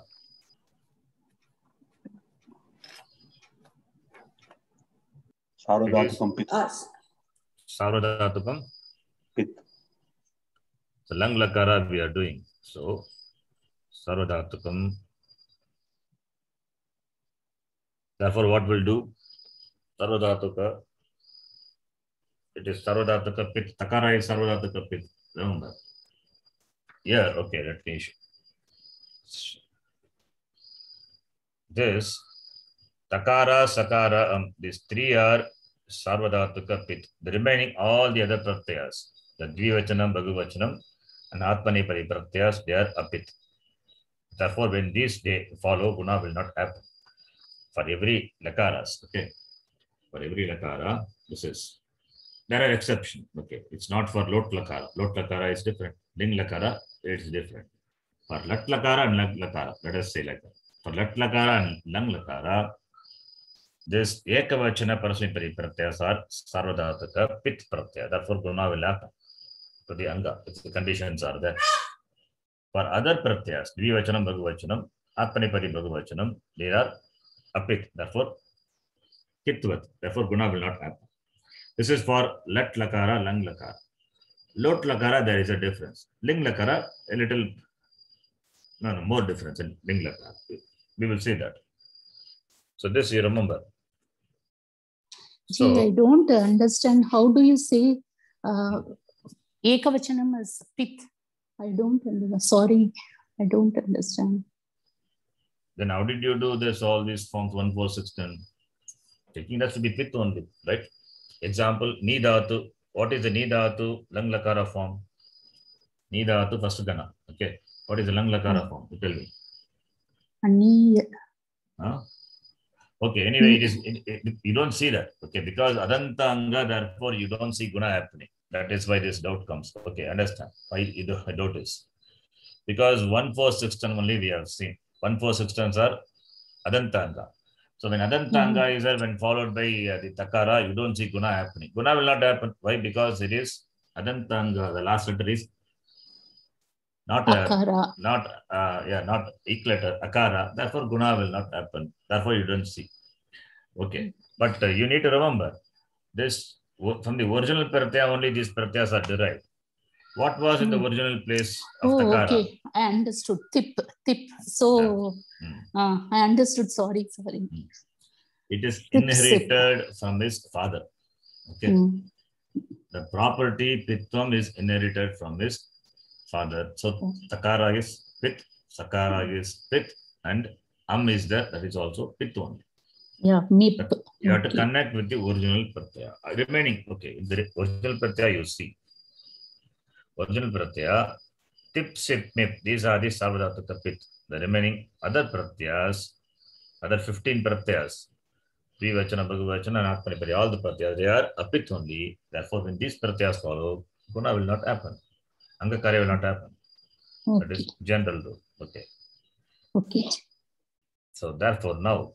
Sarvadhatukam pit. Sarvadhatukam Pit. So lang lakara we are doing. So Sarvadhatukam. Therefore, what we'll do? Sarvadhatuka. It is Sarvadhatuka pit. Takara is Sarvadhatuka pit. Remember. Yeah, okay, let me show. This Takara, Sakara, these three are Sarvadhatuka pit. The remaining all the other pratyayas, the Dvivachanam, Bhagavachanam, and Atmanipadi pratyayas, they are apit. Therefore, when these they follow, guna will not happen. For every lakaras, okay. For every lakara, this is. There are exceptions, okay. It's not for lot lakara. Lot lakara is different. Ling lakara, it's different. For lat lakara and lang lakara, let us say like that. For lat lakara and lang lakara, this ekavachana parasmipari pratyas are sarvadhataka pit pratyaya. Therefore, guna will happen to the anga if the conditions are there. For other pratyas, dvivachanam, bhagavachanam, atmanipadi bhagavachanam, they are apit. Therefore, kitvat. Therefore, guna will not happen. This is for lat lakara, lang lakara. Lot lakara, there is a difference. Ling lakara, a little, no, more difference in ling lakara. We will see that. So this you remember. Gee, I don't understand. How do you say ekavachanam is pit? I don't understand. Sorry, I don't understand. Then how did you do this? All these forms 1, 4, 6, 10. Taking that to be pit only, right? Example, ni dhatu. What is the ni dhatu lang lakara form? Ni dhatu first gana. Okay. What is the lang lakara form? You tell me. Ani. Huh? Okay. Anyway, you don't see that. Okay, because adanta anga, therefore you don't see guna happening. That is why this doubt comes. Okay, understand why the doubt is. Because 1, 4, 6, 10 only we have seen. 1, 4, 6 10s are adanta anga. So when adanta anga is there, when followed by the takara, you don't see guna happening. Guna will not happen. Why? Because it is adanta anga. The last letter is not akara. Not eq letter akara. Therefore, guna will not happen. Therefore, you don't see. Okay, but you need to remember this from the original pratyaya only. These pratyas are derived. What was in the original place of takara? Okay, I understood. Tip. So I understood. Sorry. It is inherited from his father. Okay, the property pitvam is inherited from his father. So takara is pit, sakara is pit, and is there. That is also pit only. Yeah, mip. You have to connect with the original pratyaya. Remaining, okay, the original pratyaya you see. Original pratyaya, tip, sip, mip. These are the sarvadhataka pit. The remaining other pratyas, other 15 pratyas, dvivachana, bhagavachana, and atmanipadi, all the pratyas, they are apit only. Therefore, when these pratyas follow, guna will not happen. Angakarya will not happen. Okay. That is general rule. Okay. Okay. So therefore now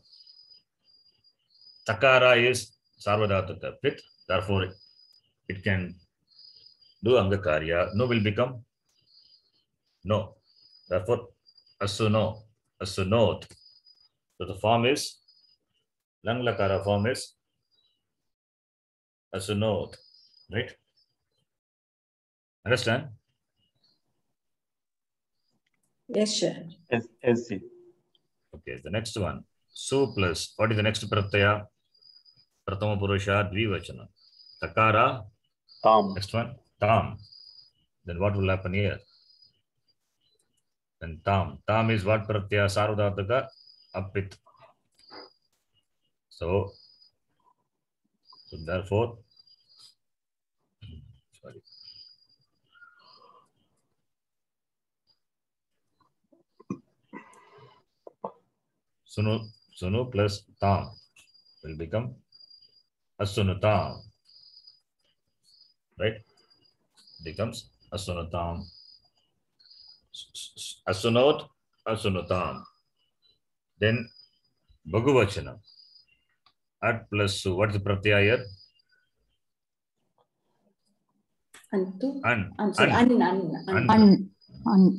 takara is sarvadhataka pit. Therefore it can do angakarya. No will become no. Therefore asuno, asunot. So the form is lang lakara form is asunot. Right? Understand? Yes, sir. Yes, sir. Okay, the next one. Su plus. What is the next pratyaya? Pratama purusha dvivachana. Takara. Tam. Next one. Tam. Then what will happen here? Then tam. Tam is what pratyaya? Sarvadhataka apit. So therefore, sorry. Sunu plus tam will become asunutam. Right? Becomes asunutam. Asunot, asunutam. Then bhagavachanam. At plus su. What is the pratyaya here? Antu. An. An.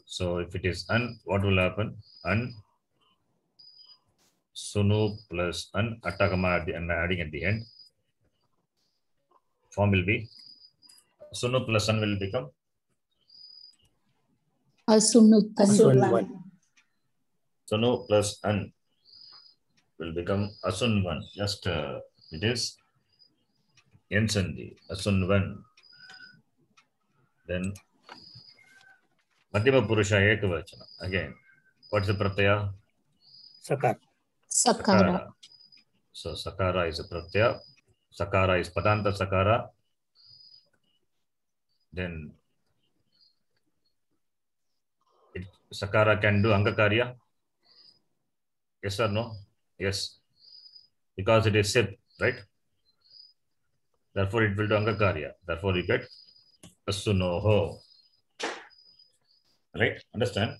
So if it is an, what will happen? An. Sunu plus an. Attakama at the end, adding at the end. Form will be sunu plus an will become Asunuttan. sunu plus an will become asunvan. Just it is Yensandi, asunvan. Then Madhyama Purusha Ekavachana. Again, what's the pratyaya? Sakara. So sakara is a pratyaya. Sakara is padanta sakara. Then Sakara can do Angakarya? Yes or no? Yes. Because it is sip, right? Therefore, it will do Angakarya. Therefore, you get Asunoho. Right? Understand?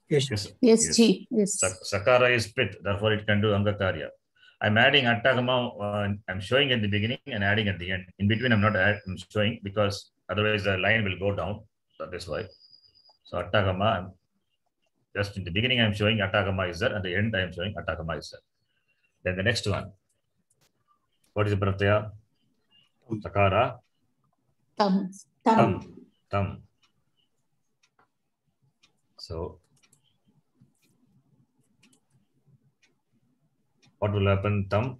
Yes. Yes, Ji. Yes. Sakara is pit. Therefore, it can do Angakarya. I'm adding Attagama. I'm showing at the beginning and adding at the end. In between, I'm showing because otherwise the line will go down. So that's why. So Attagama, just in the beginning, I'm showing Attagama is there. At the end, I'm showing Attagama is there. Then the next one. What is the pratyaya? Sakara. Tam. Tam. So, what will happen? Tam.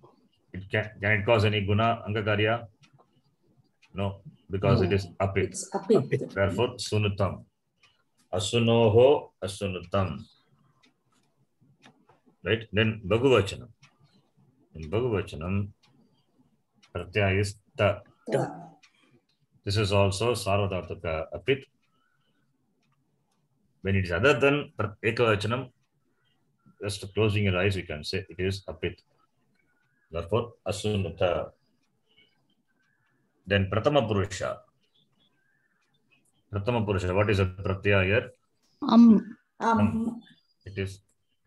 Can it cause any guna Angakarya? No, because it is apit. It's apit. Therefore, sunutam. Asunoho asunutam. Right? Then Bhagavachanam. In Bhagavachanam, pratyaya is ta. This is also Sarvadhartaka apit. When it is other than Ekavachanam, just closing your eyes, you can say it is apit. Therefore, asunata. Then Pratama Purusha. Pratama Purusha, what is a pratyaya here? It is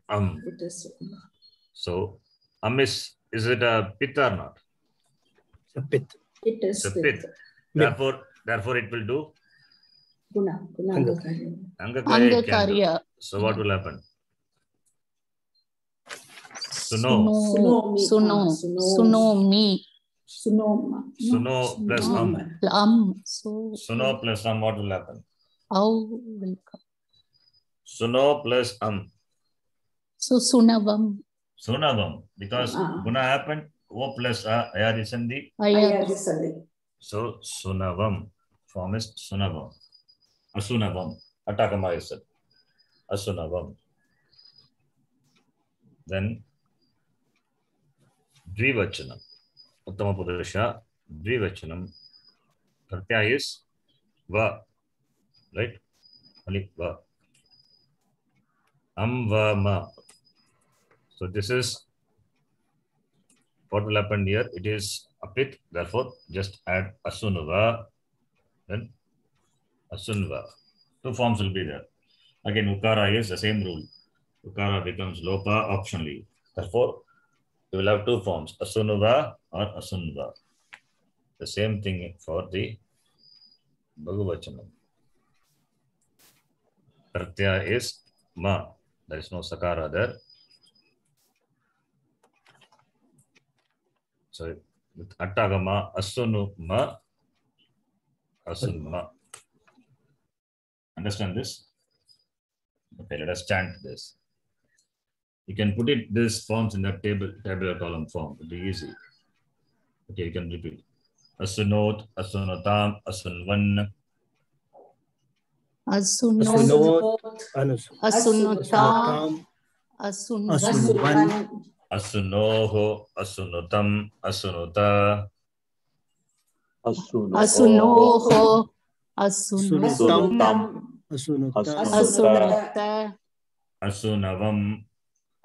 It is. So, is it a pit or not? It's a pit. It is. It's a pit. Therefore, it will do Guna. Angakarya. it can do. Angakarya. So, what will happen? Suno. Sunomi. Sunoma. Plus Suno plus what will happen? Will come. Suno plus So Sunavam. Sunavam. Because guna happened, O plus ayar is in the. So Sunavam. Form is Sunavam. Asunavam. Attakama is it. Asunavam. Then Dvivachanam. Uttama Purusha. Dvivachanam. Pratyaya is Va. Right? Only Va. Va ma. So this is what will happen here. It is apit. Therefore, just add asunva. Then asunva. Two forms will be there. Again, ukara is the same rule. Ukara becomes lopa optionally. Therefore, you will have two forms, asunva or asunva. The same thing for the Bhagavachanam. Pratyaya is ma. There is no sakara there. So, with attagama, asunuma, asunma. Understand this? Okay, let us chant this. You can put it this forms in that tabular column form. It'll be easy. Okay, you can repeat. Asunot, asunotam, asunvan. Asunot. Asunotam. Asunvan. Asunoho, asunotam, asunota. Asunoho. Asunotam. Asunota. Asunavam,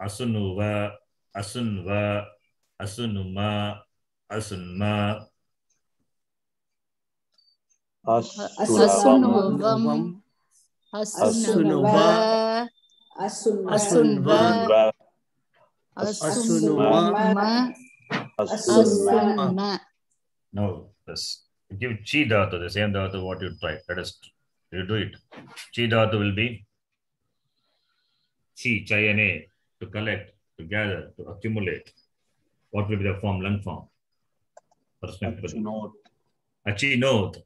asunuva, asunva, asunuma, asunma. Asunuvam. Asunava. Asunva. Asunuma. Asunma. No, this give chi dhatu, the same dhatu what you try. Let us you do it. Chi dhatu will be chi, chayane, to collect, to gather, to accumulate. What will be the form, lung form? Achinot.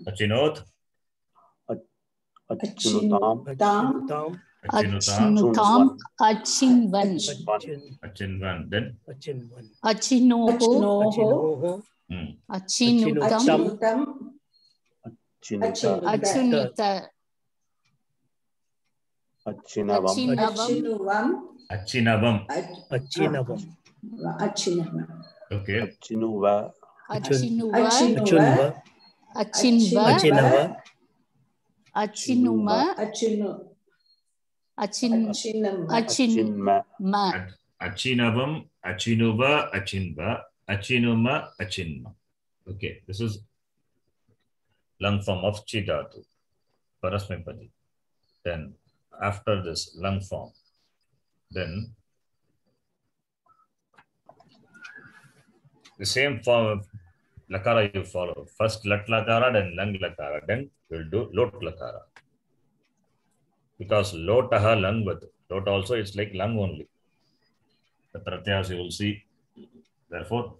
Achinot. Achinutam. Achinvan. Achinvan. Then Achinoho. Achinutam. Achunita. Achinavam. Okay. Achinva. Achinuma. Achinu. Achin. Achinamma. Achinma. Achinavam, achinuva, achinva, achinuma, achinma. Okay, this is lung form of chi dhatu, parasmipadi. Then after this lung form, then the same form of lakara you follow. First lat lakara, then lung lakara, then we'll do lot lakara. Because lotaha lung with lot also it's like lung only. The pratyas you will see. Therefore,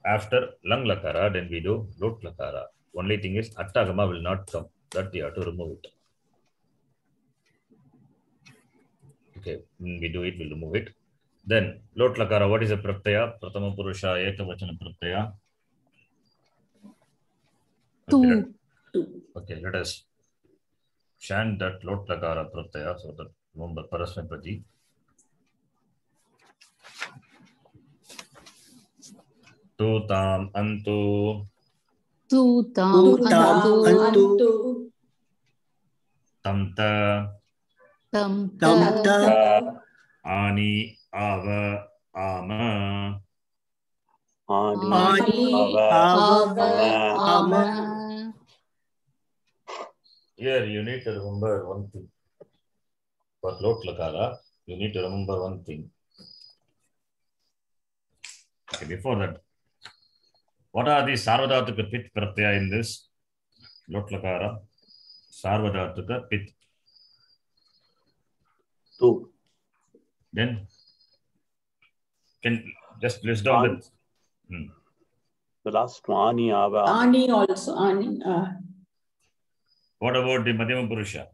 after lung lakara, then we do lot lakara. Only thing is attagama will not come. That you have to remove it. Okay, when we do it, we'll remove it. Then lot lakara, what is a pratyaya? Pratama purusha ekavachana pratyaya. Okay, let us chant that lot lakara pratyaya so that remember parasmipadi. Tu tam antu. Tu tam antu. Tamta. Tamta. Ani ava ama. Ani Ama. Here you need to remember one thing. For lot lakara, you need to remember one thing. Okay, before that, what are the sarvadhatuka pit pratyaya in this lot lakara? Sarvadhatuka pit. Tu. Then can just list down that. The last one, ani ava. Ani also. Ani. What about the madhyama purusha?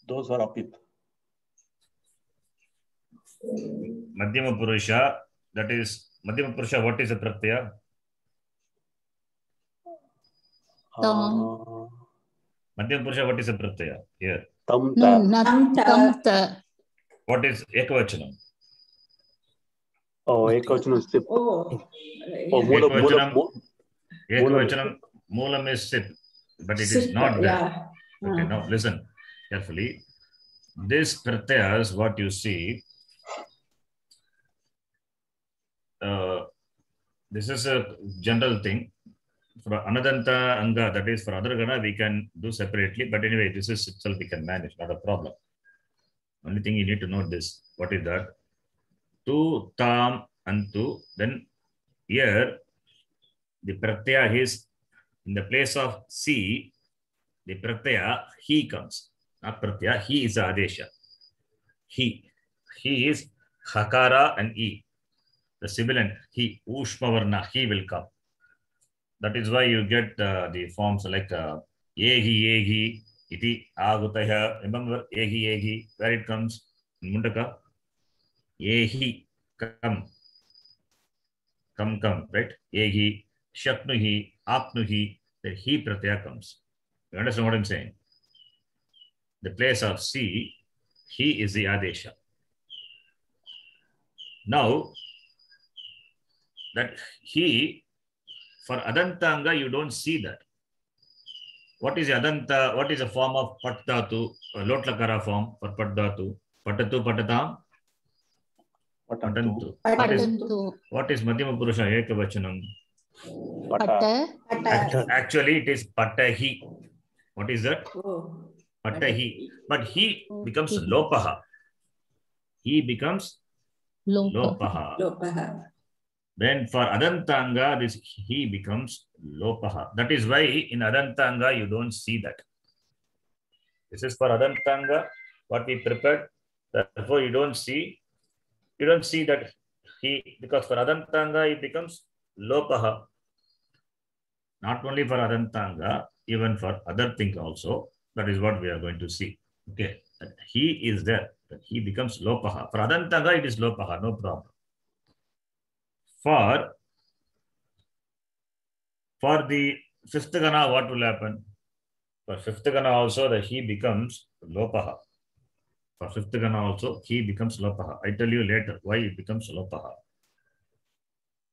Those are apit. Madhyama purusha, that is madhyama purusha. What is a pratyaya? Madhyama purusha, what is a pratyaya? Here. Tamta. No, not tamta. What is ekavachanam? Oh, ekavachanam sip. Oh. Ekavachanam moolam is sip, but it is not there. Yeah. Okay, now listen carefully. This pratyayas, what you see, this is a general thing. For anadanta anga, that is for other gana, we can do separately. But anyway, this is itself we can manage, not a problem. Only thing you need to know this. What is that? Tu, tam, antu. Then here, the pratyaya is in the place of si. The pratyaya he comes. Not pratyaya, he is the adesha. He is hakara and e. The sibilant he, ushmavarna, he will come. That is why you get the forms like yehi, iti, agutaya. Remember yehi, where it comes in Mundaka? Yehi, come, right? Yehi, shaknuhi, apnuhi, the he pratyaya comes. You understand what I'm saying? The place of si, he is the adesha. Now, that he, for adantanga, you don't see that. What is adanta? What is a form of pat dhatu, lot lakara form for pat dhatu? Patatu, patatam? Patantu. What is madhyama purusha ekavachanam? Pata. Actually, it is patahi. What is that? Oh. Patahi. But he becomes lopaha. He becomes lopaha. Then for adantanga, this he becomes lopaha. That is why in adantanga you don't see that. This is for adantanga, what we prepared. Therefore, you don't see that he, because for adantanga it becomes lopaha. Not only for adantanga, even for other things also. That is what we are going to see. Okay, that he is there. That he becomes lopaha. For adantanga, it is lopaha, no problem. For the fifth gana, what will happen? For fifth gana also, the he becomes lopaha. For fifth gana also, he becomes lopaha. I tell you later why it becomes lopaha.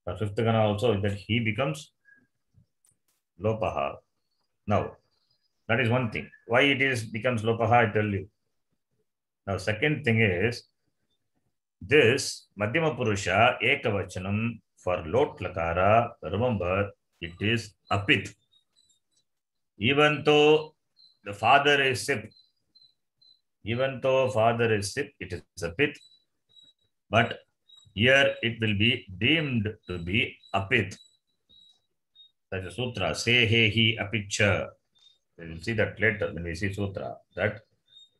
For fifth gana also, that he becomes lopaha. Now, that is one thing. Why it is becomes lopaha, I tell you. Now, second thing is, this Madhyama Purusha Ekavachanam for lot lakara, remember, it is apit. Even though the father is sip, it is apit, but here it will be deemed to be apit. That's a sutra. Say he apicha. We will see that later when we see sutra. That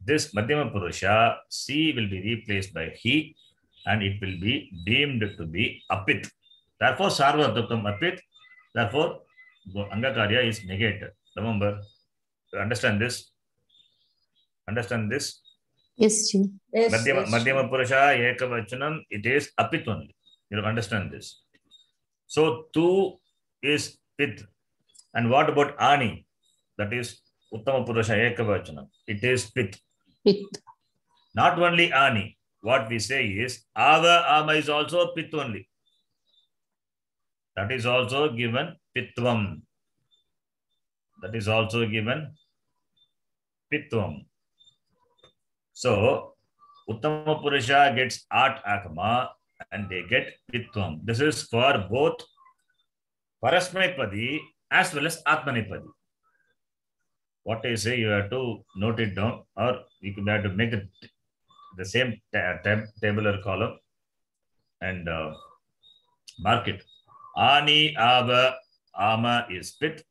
this Madhyama Purusha, C will be replaced by he, and it will be deemed to be apit. Therefore, sarvadukam apit. Therefore, Angakarya is negated. Remember, understand this. Understand this. Yes, Ji. Yes, Madhyama Purusha Ekavachanam, it is apit only. You understand this. So, tu is pit. And what about ani? That is Uttama Purusha Ekavachanam. It is pit. Pit. Not only ani. What we say is ava, ama is also pit only. That is also given pitvam. That is also given pitvam. So, Uttama Purusha gets art akama and they get pitvam. This is for both Parasmaipadi as well as Atmanipadi. What I say, you have to note it down, or you can have to make it the same tabular column and mark it. Ani, ava, ama is pit.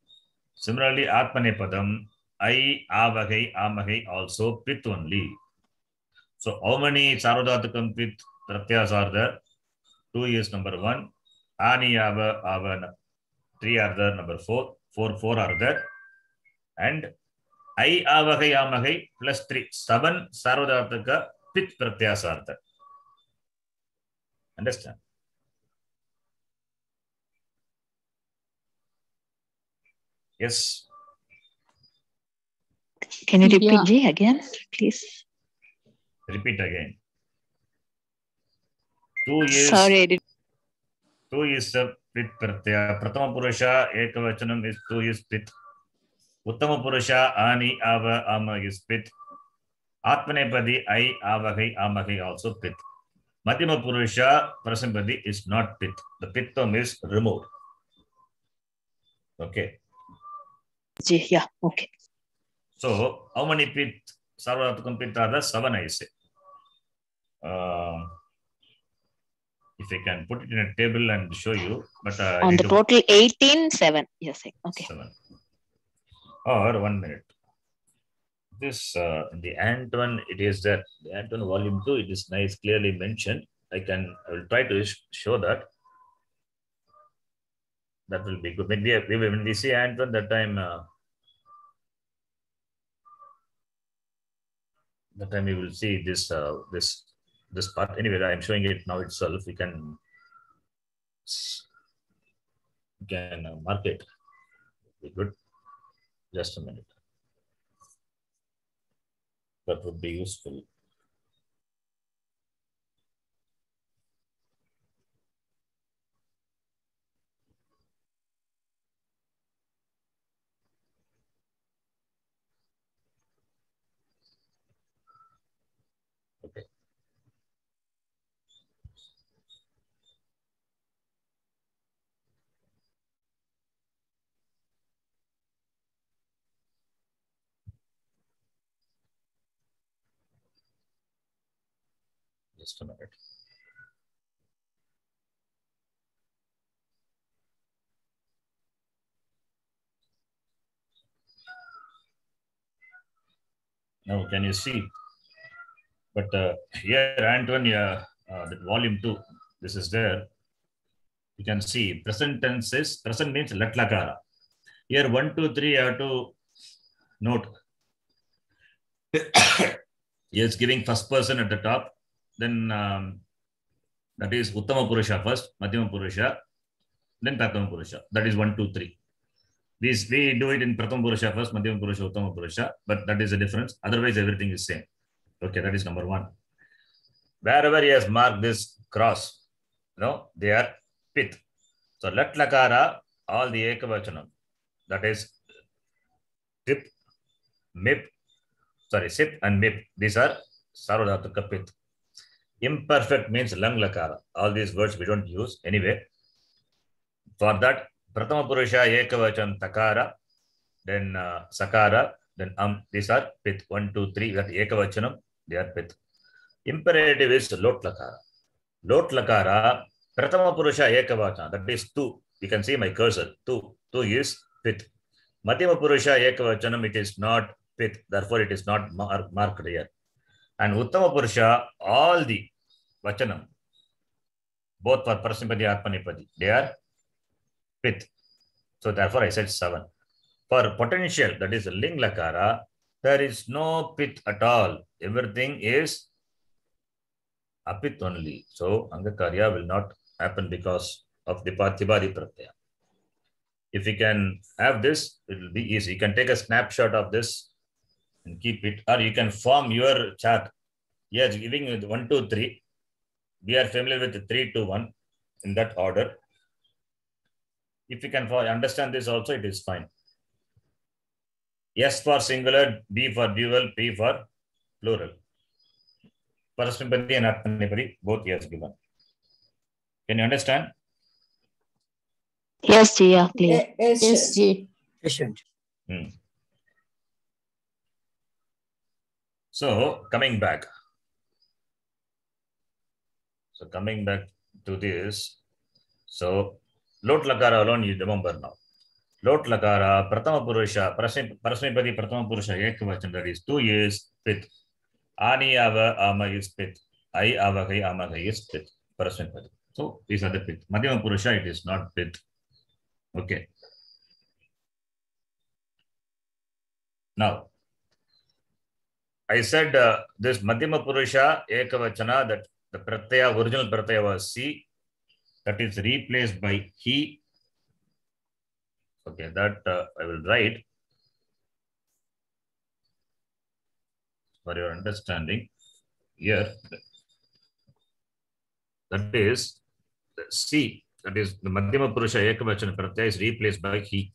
Similarly, Atmanepadam, I, avagai, amagai also pit only. So, how many Sarvadhatukam pit pratyas are there? 2 is number 1. Ani, ava, 3 are there, number 4. 4 are there. And I, avagai, amagai plus 3. 7 Sarvadhataka pit pratyas are there. Understand? Yes. Can you repeat Yeah. G again, please? Repeat again. 2 is Sorry, I didn't. 2 is a pit pratyaya. Pratama Purusha Ekavachanam is 2 is pit. Uttama Purusha ani, ava, ama is pit. Atmanepadi I, avagai, amagai also pit. Madhyama Purusha Prasampadi is not pit. The pittam is removed. Okay. G, yeah, okay. So, how many pit? Sarvadhatukam pit are there? 7, I say. If I can put it in a table and show you, but On the total 18, 7. Yes, okay. 7. Or 1 minute. This the Ant one, it is that the Ant one volume 2. It is nice, clearly mentioned. I will try to show that. That will be good. When we see Ant one, that time we will see this this part. Anyway, I am showing it now itself. You can mark it. Be good. Just a minute. That would be useful. Okay. Just a minute. Now, can you see? But here, Anton, that volume 2, this is there. You can see present tense is, present means latlakara. Here, 1, 2, 3, I have to note. He is giving first person at the top. Then that is Uttama Purusha first, Madhyama Purusha, then Pratama Purusha. That is 1, 2, 3. We do it in Pratama Purusha first, Madhyama Purusha, Uttama Purusha, but that is the difference. Otherwise, everything is same. Okay, that is number 1. Wherever he has marked this cross, they are pit. So, lat lakara, all the ekavachanam. that is tip, mip, sip and mip. These are Sarvadhatuka Pith. Imperfect means lang lakara. All these words we don't use anyway. For that, Pratama Purusha, Ekavacham, Takara, then Sakara, then these are Pith. 1, 2, 3, that Ekavachanam, they are Pith. Imperative is Lot Lakara. Lot Lakara, Pratama Purusha, Ekavachana, that is 2. You can see my cursor. 2 is Pith. Madhyama Purusha, Ekavachanam, it is not Pith. Therefore, it is not marked here. And Uttama Purusha, all the Vachanam, both for Parasnipadi and Atmanipadi, they are Pith. So therefore I said 7. For potential, that is Ling Lakara, there is no Pith at all. Everything is Apith only. So Angakarya will not happen because of the Patibadi Pratyaya. If you can have this, it will be easy. You can take a snapshot of this and keep it, or you can form your chart. Yes, giving with 1, 2, 3. We are familiar with 3, 2, 1 in that order. If you can understand this also, it is fine. S for singular, B for dual, P for plural. Parasnipadi and Atmanipadi, both he has given. Can you understand? Yes, Ji, yeah, clear. Yes, Ji. Patient. So coming back. To this. So Lot Lakara alone, you remember now. Lot Lakara, Pratama Purusha, Parasnipadi Pratama Purusha, Ekavachan, that is 2 is Pith. Ani Ava Ama is Pith. I Avakai Amakai is Pith. Parasnipadi. So these are the Pith. Madhyama Purusha, it is not Pith. Okay. Now, I said this Madhyama Purusha, Ekavachana, that the Pratyaya, original Pratyaya was C. That is replaced by he. Okay, that I will write for your understanding here. That is the C. That is the Madhyama Purusha Ekavachana Pratyaya is replaced by he.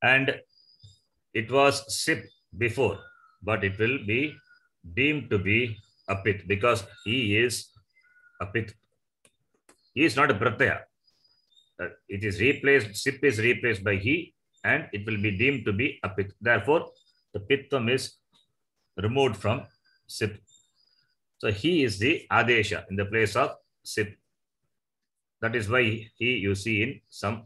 And it was sip before, but it will be deemed to be Apith because he is Apith. He is not a Pratyaya. It is replaced, sip is replaced by he, and it will be deemed to be Apith. Therefore, the Pitham is removed from sip. So he is the Adesha in the place of sip. That is why he you see in some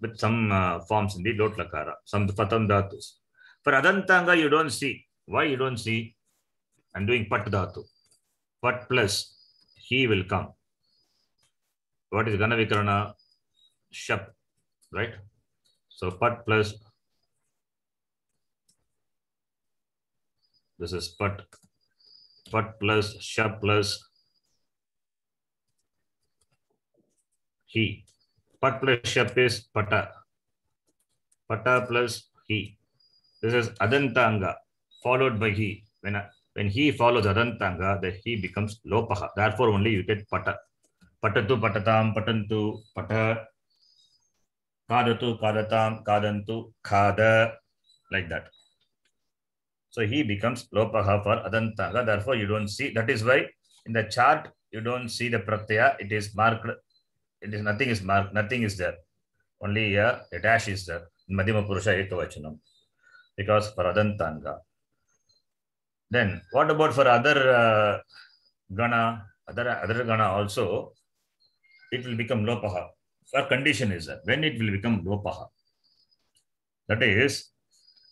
forms in the Lot Lakara, some Patam Dhatus. For Adantanga, you don't see. Why you don't see? I'm doing Pat Dhatu. Pat plus he will come. What is Gana Vikarana? Shap, right? So Pat plus, this is Pat plus Shap plus he. Pat plus Shap is Pata. Pata plus he. This is Adantanga followed by he. When he follows Adantanga, the he becomes Lopaha. Therefore, only you get Pata. Patatu, Patatam, Patantu, Pata. Kadatu, Kadatam, Kadantu, Kada, like that. So he becomes Lopaha for Adantanga. Therefore, you don't see. That is why in the chart, you don't see the Pratyaya. It is marked. It is nothing is marked. Nothing is there. Only a dash is there. Madhyama Purusha Ekavachanam. Because for Adantanga. Then what about for other Gana? Other Gana also, it will become Lopaha. Our condition is that when it will become Lopaha. That is,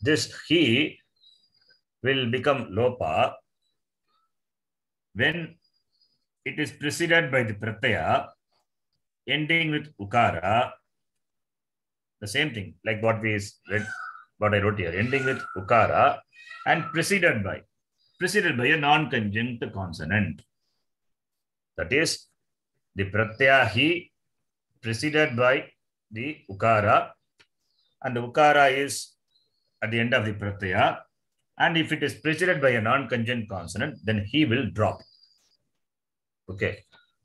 this he will become Lopa when it is preceded by the Pratyaya ending with Ukara. The same thing, like what we read, what I wrote here, ending with Ukara and preceded by a non-conjunct consonant. That is, the Pratyaya he preceded by the Ukara, and the Ukara is at the end of the Pratyaya, and if it is preceded by a non-conjunct consonant, then he will drop. Okay,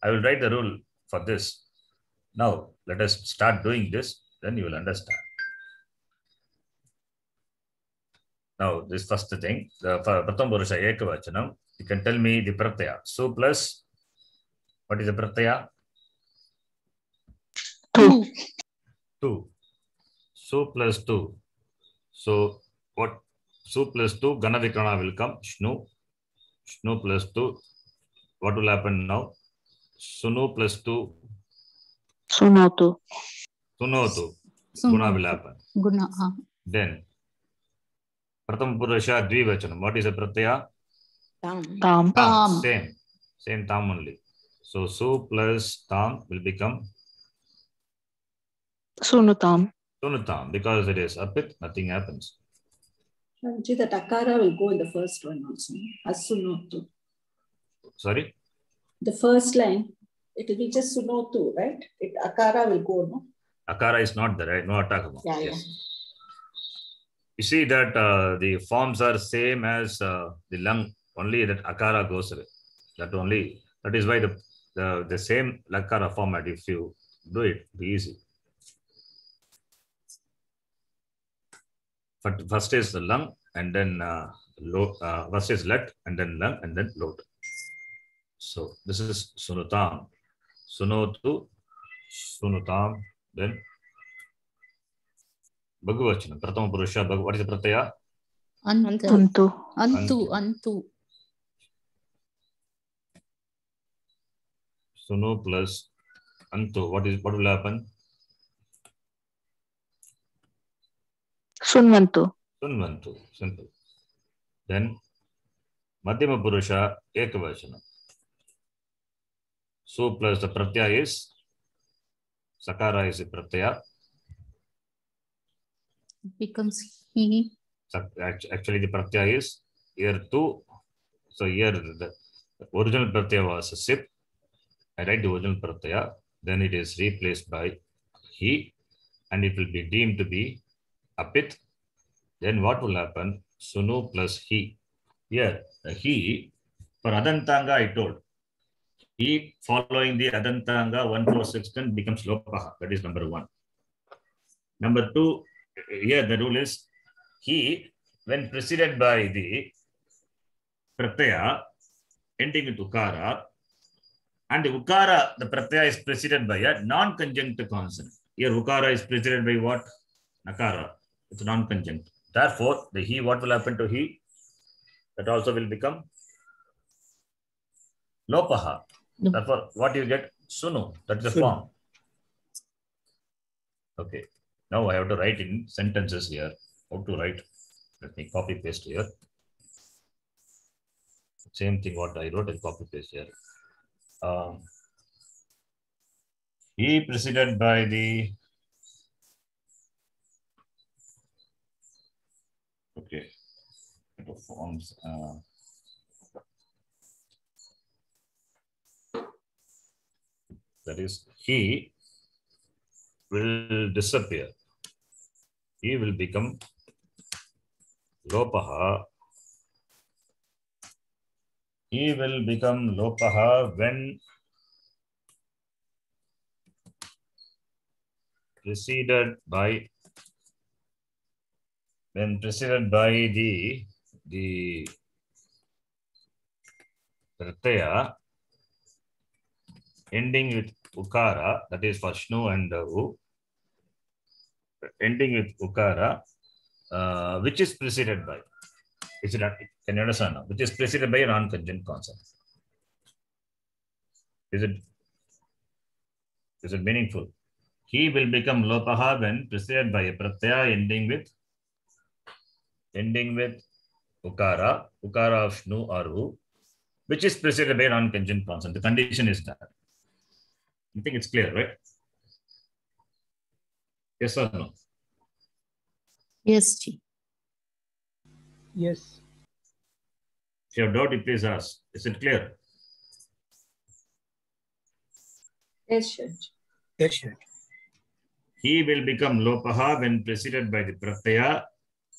I will write the rule for this. Now, let us start doing this, then you will understand. Now, this first thing, the Pratham Purusha Ekavachanam, you can tell me the pratyaya. Su plus, what is the pratyaya? Two. 2. Su plus 2. So, what? Su plus 2, Gana Vikrana will come. Shnu. Shnu plus 2. What will happen now? Sunu plus 2. Sunotu. Sunotu. Guna will happen. Guna. Then, Pratham Purusha Dvivachanam. What is the pratyaya? Tam. Tam. Same tam only. So, Su plus tam will become Sunutam. Sunutam. Because it is apit, nothing happens. Shanti, that akara will go in the first one also. Asunotu. Sorry? The first line, it will be just sunotu, right? Akara will go, no? Akara is not there, right? No attack. Yeah, Yes. You see that the forms are same as the lung, only that akara goes away. That is why the same lakara format, if you do it, it'll be easy. But first is the lung, and then first is let, and then lung, and then load. So this is sunutam. Sunotu, sunutam, then Bhagavachanam. Prathama Purusha, what is the pratyaya? Antu. Antu. Antu. Sunu plus Antu. What will happen? Sunvantu. Sunvantu. Simple. Then Madhyama Purusha Ekavachanam. Su plus the pratyaya is Sakara is a pratyaya. Becomes he. Actually, the pratyaya is here 2. So here the original pratyaya was a sip. I write the original pratyaya. Then it is replaced by he, and it will be deemed to be apit. Then what will happen? Sunu plus he. Here, the he, for Adantanga, I told. He following the Adantanga 1, 4, 6, 10 becomes Lopaha. That is number 1. Number 2, here the rule is he, when preceded by the pratyaya ending with ukara, and the ukara, the pratyaya is preceded by a non-conjunct consonant. Here ukara is preceded by what? Nakara. It's non-conjunct. Therefore, the he, what will happen to he? That also will become Lopaha. No. Therefore, what do you get? Sunu. That is the Sunu. form. Okay. Now I have to write in sentences here. How to write? Let me copy paste here. Same thing what I wrote and copy paste here. He preceded by the okay forms. That is, he will disappear. He will become Lopaha. He will become Lopaha when preceded by the pratyaya ending with ukara, that is for shnu and u, ending with ukara, which is preceded by. Is it not, can you understand now? Which is preceded by a non-conjunct consonant. Is it meaningful? He will become Lopaha when preceded by a pratyaya ending with ukara of shnu or u, which is preceded by a non-conjunct consonant. The condition is that. I think it's clear, right? Yes or no? Yes, Ji. Yes. If you have doubt, please ask. Is it clear? Yes, sure. Yes, sure. He will become Lopaha when preceded by the pratyaya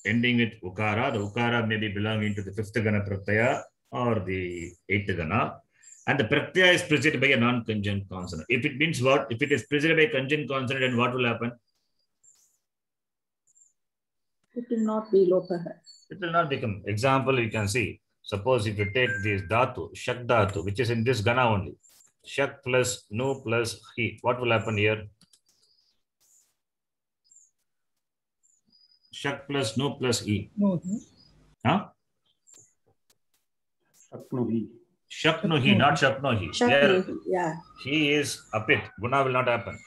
ending with ukara. The ukara may be belonging to the 5th gana pratyaya or the 8th gana. And the pratyaya is preceded by a non-conjunct consonant. If it means what? If it is preceded by a conjunct consonant, then what will happen? It will not be Lopaha. It will not become. Example, you can see. Suppose if you take this dhatu, shak dhatu, which is in this gana only. Shak plus nu plus he. What will happen here? Shak plus nu plus he. No. Huh? Shaknuhi. Shaknuhi, not Shaknohi. Here, Shaknuhi, yeah. he is apit. Guna will not happen.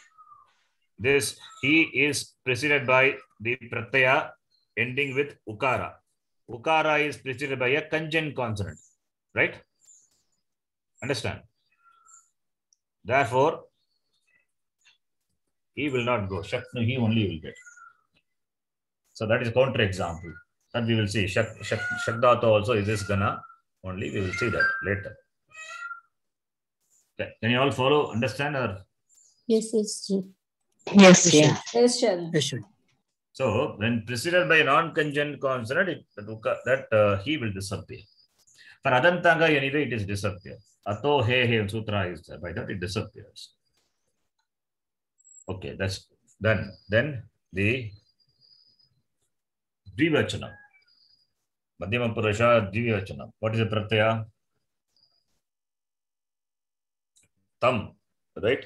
This he is preceded by the pratyaya ending with ukara. Ukara is preceded by a conjunct consonant. Right? Understand? Therefore, he will not go. Shaknuhi only will get. So that is counter example. That we will see. Shakdata also is this gana only. We will see that later. Okay. Can you all follow, understand, or? Yes, yes. Yes, yeah. Yes, Sharan. Yes, sir. So when preceded by a non-conjunct consonant, that he will disappear. For adantanga, anyway, it is disappear. Ato he sutra is there. By that it disappears. Okay, that's done. Then the dvivachanam. Madhyama purusha dvivachanam. What is the pratyaya? Tam, right?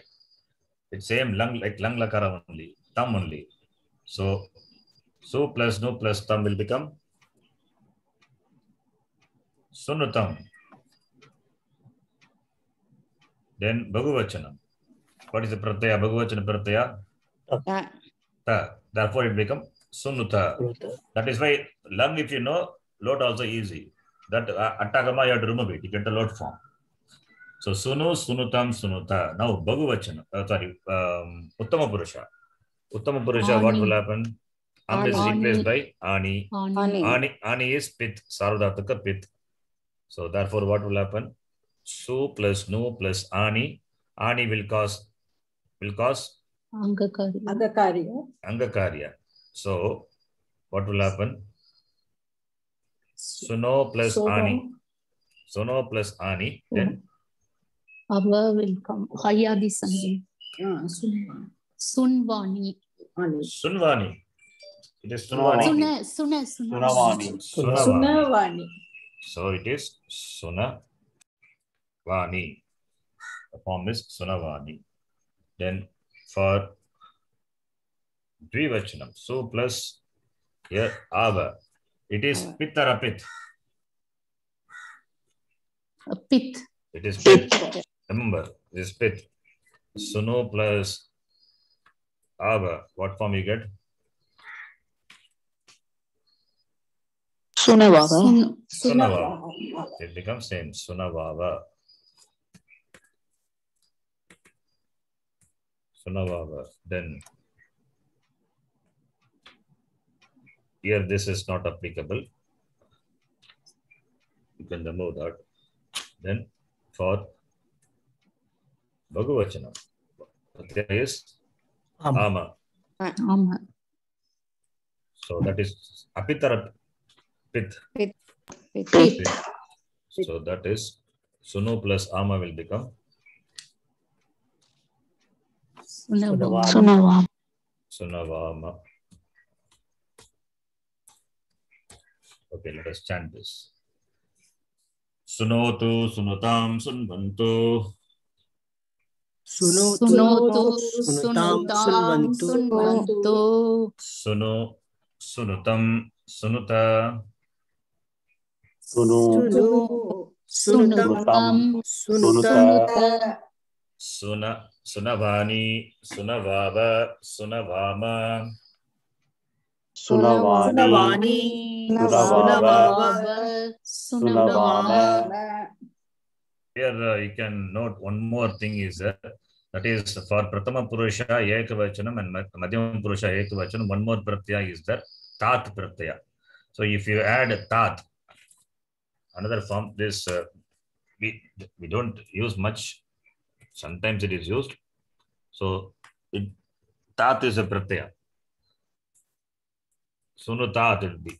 It's same lung, like lung lakara only, tam only. So su plus nu plus tam will become sunutam. Then bhagavachanam. What is the pratyaya? Bhagavachana pratyaya? Ta. Therefore it become sunuta. That is why lung, if you know, lot also easy. That attagama you have to remove it. You get the lot form. So sunu, sunutam, sunuta. Now bhagavachana. Uttama purusha. Uttama purusha, what will happen? Am is replaced by ani. Ani is pit. Sarvadhataka pit. So therefore what will happen? Su plus nu plus ani. Ani will cause Angakarya. So what will happen? Suno plus ani. Suno plus ani. Then Ava will come. Hayadi Sandhi. Sunvani. Sunvani. It is Sunvani. Sunavani. Sunavani. So it is Sunavani. The form is Sunavani. Then for dvivachanam, su plus here ava. It is pit or apit? Pit. It is pit. Remember, it is pit. Sunu plus ava. What form you get? Sunavava. Sunavava. It becomes same. Sunavava. Sunavava. Then here this is not applicable. You can remove that. Then for Bhagavachanam, there is ama. So that is apitara pit. Pit. So that is Sunu plus ama will become Sunavama. Sunavama. Okay, let us chant this. Sunotu, sunutam, sunvantu. Sunotu, sunutam, sunvantu. Sunu, sunutam, sunuta. Sunutam, sunuta. Sunavani, sunavava, sunavama. Sunavani. Sunavama. Here you can note one more thing is that is for Pratama Purusha Ekavachanam and Madhyama Purusha Ekavachanam, one more pratyaya is there, Tat pratyaya. So if you add Tat, another form, this we don't use much. Sometimes it is used. So Tat is a pratyaya. Sunu Tat it will be.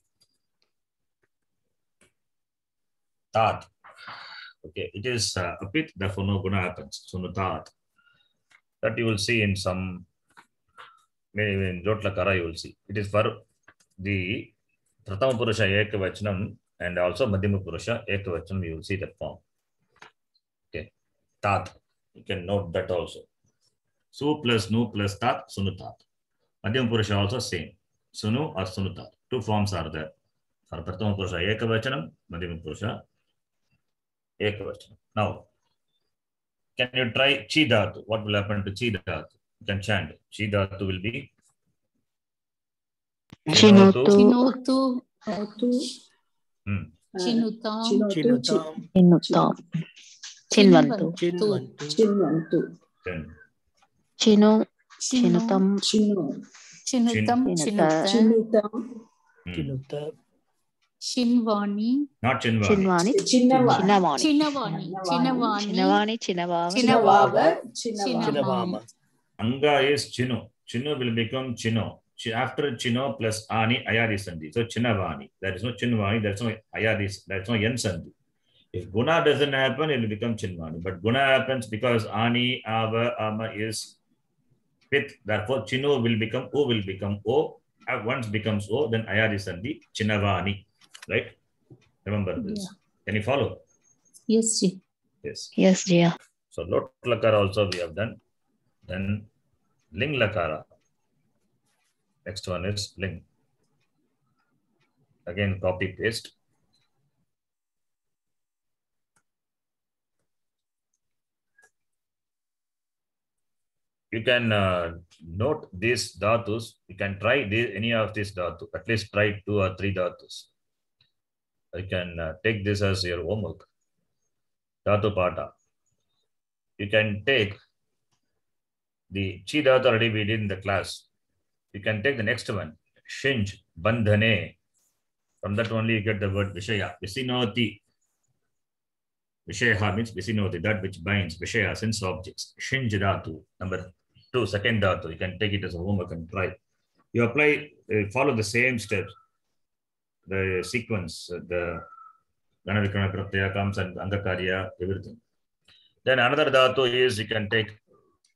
Tat. Okay, it is a pit, therefore no guna happens. Sunutat. That you will see in some, maybe in Jotlakara you will see. It is for the Prathama Purusha Ekavachanam and also Madhyama Purusha Ekavachanam, you will see that form. Okay. Tat. You can note that also. Su plus nu plus tat, sunutat. Madhyama Purusha also same. Sunu or sunutat. Two forms are there. For Prathama Purusha Ekavachanam, Madhyama Purusha Ekavachanam. Now, can you try Chi Dhatu? What will happen to Chi Dhatu? You can chant. Chi Dhatu will be Chinotu. Chinotu. Chinutam. Chinutam. Chinutam. Chinutam. Chinvantu. Chinvantu. Chinvantu. then Chinu. Chinu. Chinutam. Chinu. Chinutam. Chinuta. Chinuta. Chinutam. Chinuta. Chinvani. not Chinvani. Chinvani. Chinnavani. Chinnavani. Chinavani. Chinavani. Chinavama. Chinnavava. Chinavama. Chinavama. Anga is Chinu. Chinu will become Chino. After Chino plus Ani, Ayadi Sandhi. So Chinavani. There is no Chinvani, there is no Ayadi, there is no Yen Sandhi. If Guna doesn't happen, it will become Chinvani. But Guna happens because Ani, Ava, Ama is with. Therefore, Chino will become O, will become O. Once becomes O, then Ayadi Sandhi, Chinavani. Right? Remember this. Yeah. Can you follow? Yes, ji. Yes. Yes, Jia. So Lot Lakara also we have done. Then Ling Lakara. Next one is Ling. Again, copy paste. You can note these dhatus. You can try any of these dhatu. At least try 2 or 3 dhatus. You can take this as your homework. Dhatu Pata. You can take the Chi dhatu already we did in the class. You can take the next one. Shinj, Bandhane. From that only you get the word Vishaya. Visinoti. Vishaya means Visinoti, that which binds. Vishaya, sense objects. Shinj dhatu. Number 2, second dhatu. You can take it as a homework and try. You apply, follow the same steps. The sequence, the Ganavikrana Pratyaya comes and Angakarya, everything. Then another dhatu is you can take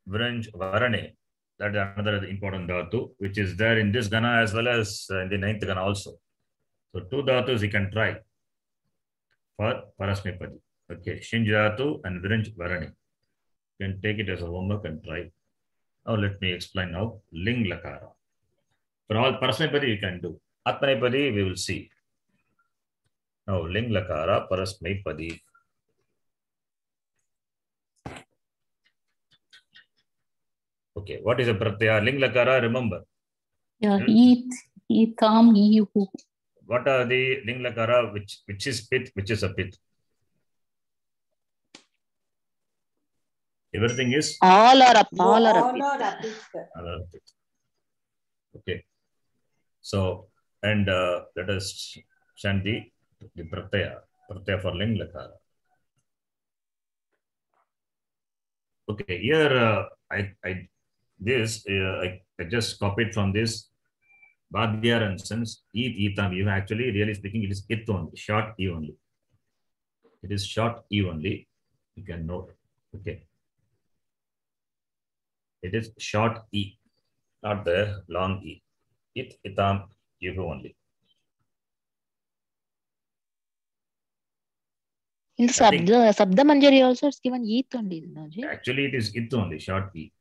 Vrinj Varane. That is another important dhatu, which is there in this Gana as well as in the 9th Gana also. So 2 dhatus you can try for Parasmipadi. Okay, Shinj dhatu and Vrinj Varane. You can take it as a homework and try. Now let me explain now. Ling Lakara. For all Parasmipadi you can do. Atmanipadi we will see. Now Ling Lakara, Parasmipadi. Okay, what is a pratyaya? Ling Lakara, remember. Yeah, etam, ehu. What are the Ling Lakara, which is pit, which is a pit? Everything is? All are up. No, All are all up. are apit. All are pit. Okay. So, and let us chant the pratyaya for Ling Lakara. Okay, here I just copied from this Bhadyar and Sons, Etam. You actually, really speaking, it is it only, short E only. It is short E only. You can note. Okay. It is short E, not the long E. Itam, you only. In Sabda Manjari also it's given Eat only. No, Ji? Actually, it is it only, short E.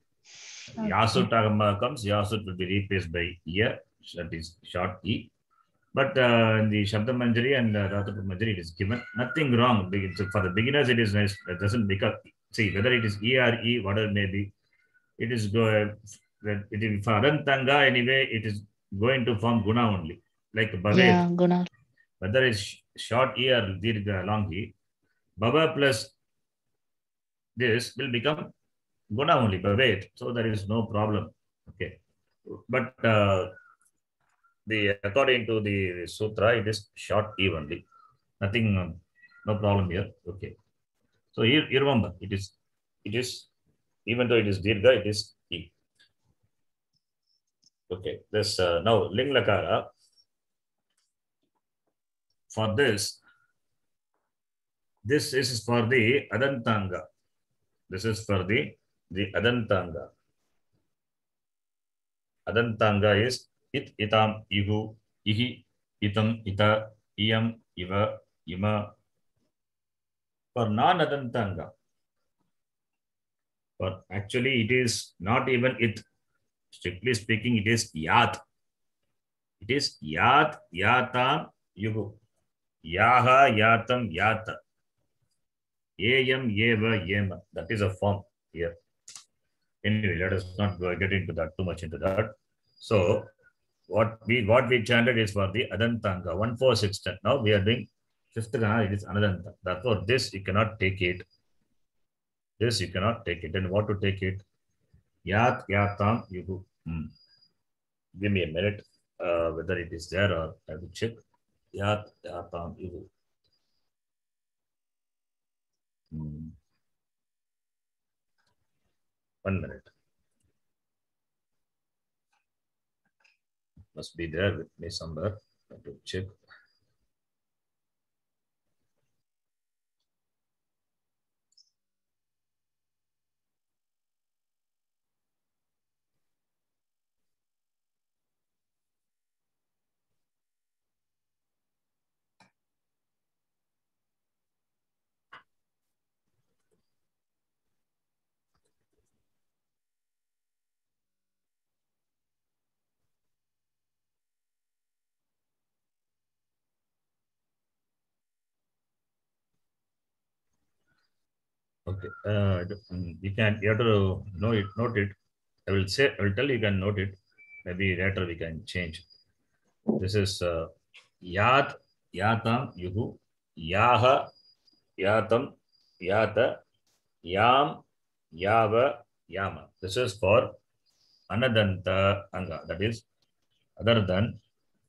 Yasut comes, Yasut will be replaced by Ear, that is short E. But in the Shabda Manjari and Ratha Manjari, it is given. Nothing wrong. For the beginners, it is nice. It doesn't become, see, whether it is E or E, whatever it may be, it is for Adantanga anyway, it is going to form Guna only, like Bhaved. Yeah, Guna. Whether it's short E or Dirgha long E, Bhava plus this will become Guna only, Bhaved. So there is no problem. Okay. But according to the sutra, it is short E only. Nothing, no problem here. Okay. So here you remember, it is, even though it is Dirgha, it is E. Okay. This now Ling Lakara. For this is for the Adantanga. This is for the Adantanga. Adantanga is it, itam, ihu, ihi, itam, ita, iyam, iva, ima. For non-adantanga, but actually it is not even it. Strictly speaking, it is yat. It is yat, yatam, yugu. Yaha, yatam, yata. Yam, yeva, yema. That is a form here. Anyway, let us not get into that too much into that. So what we chanted is for the adantanga 1-4-6-10. Now we are doing fifth gana. It is anadanta. Therefore, this you cannot take it. This you cannot take it. Then what to take it? Yat, yatam, yugu. Give me a minute. Whether it is there or I will check. Yat, yatam, yugu. 1 minute. Must be there with me somewhere. I have to check. Okay. You have to note it. I will tell you can note it. Maybe later we can change. This is yat, yatam, yugu, yaha, yatam, yata, yam, yava, yama. This is for anadanta anga. That is other than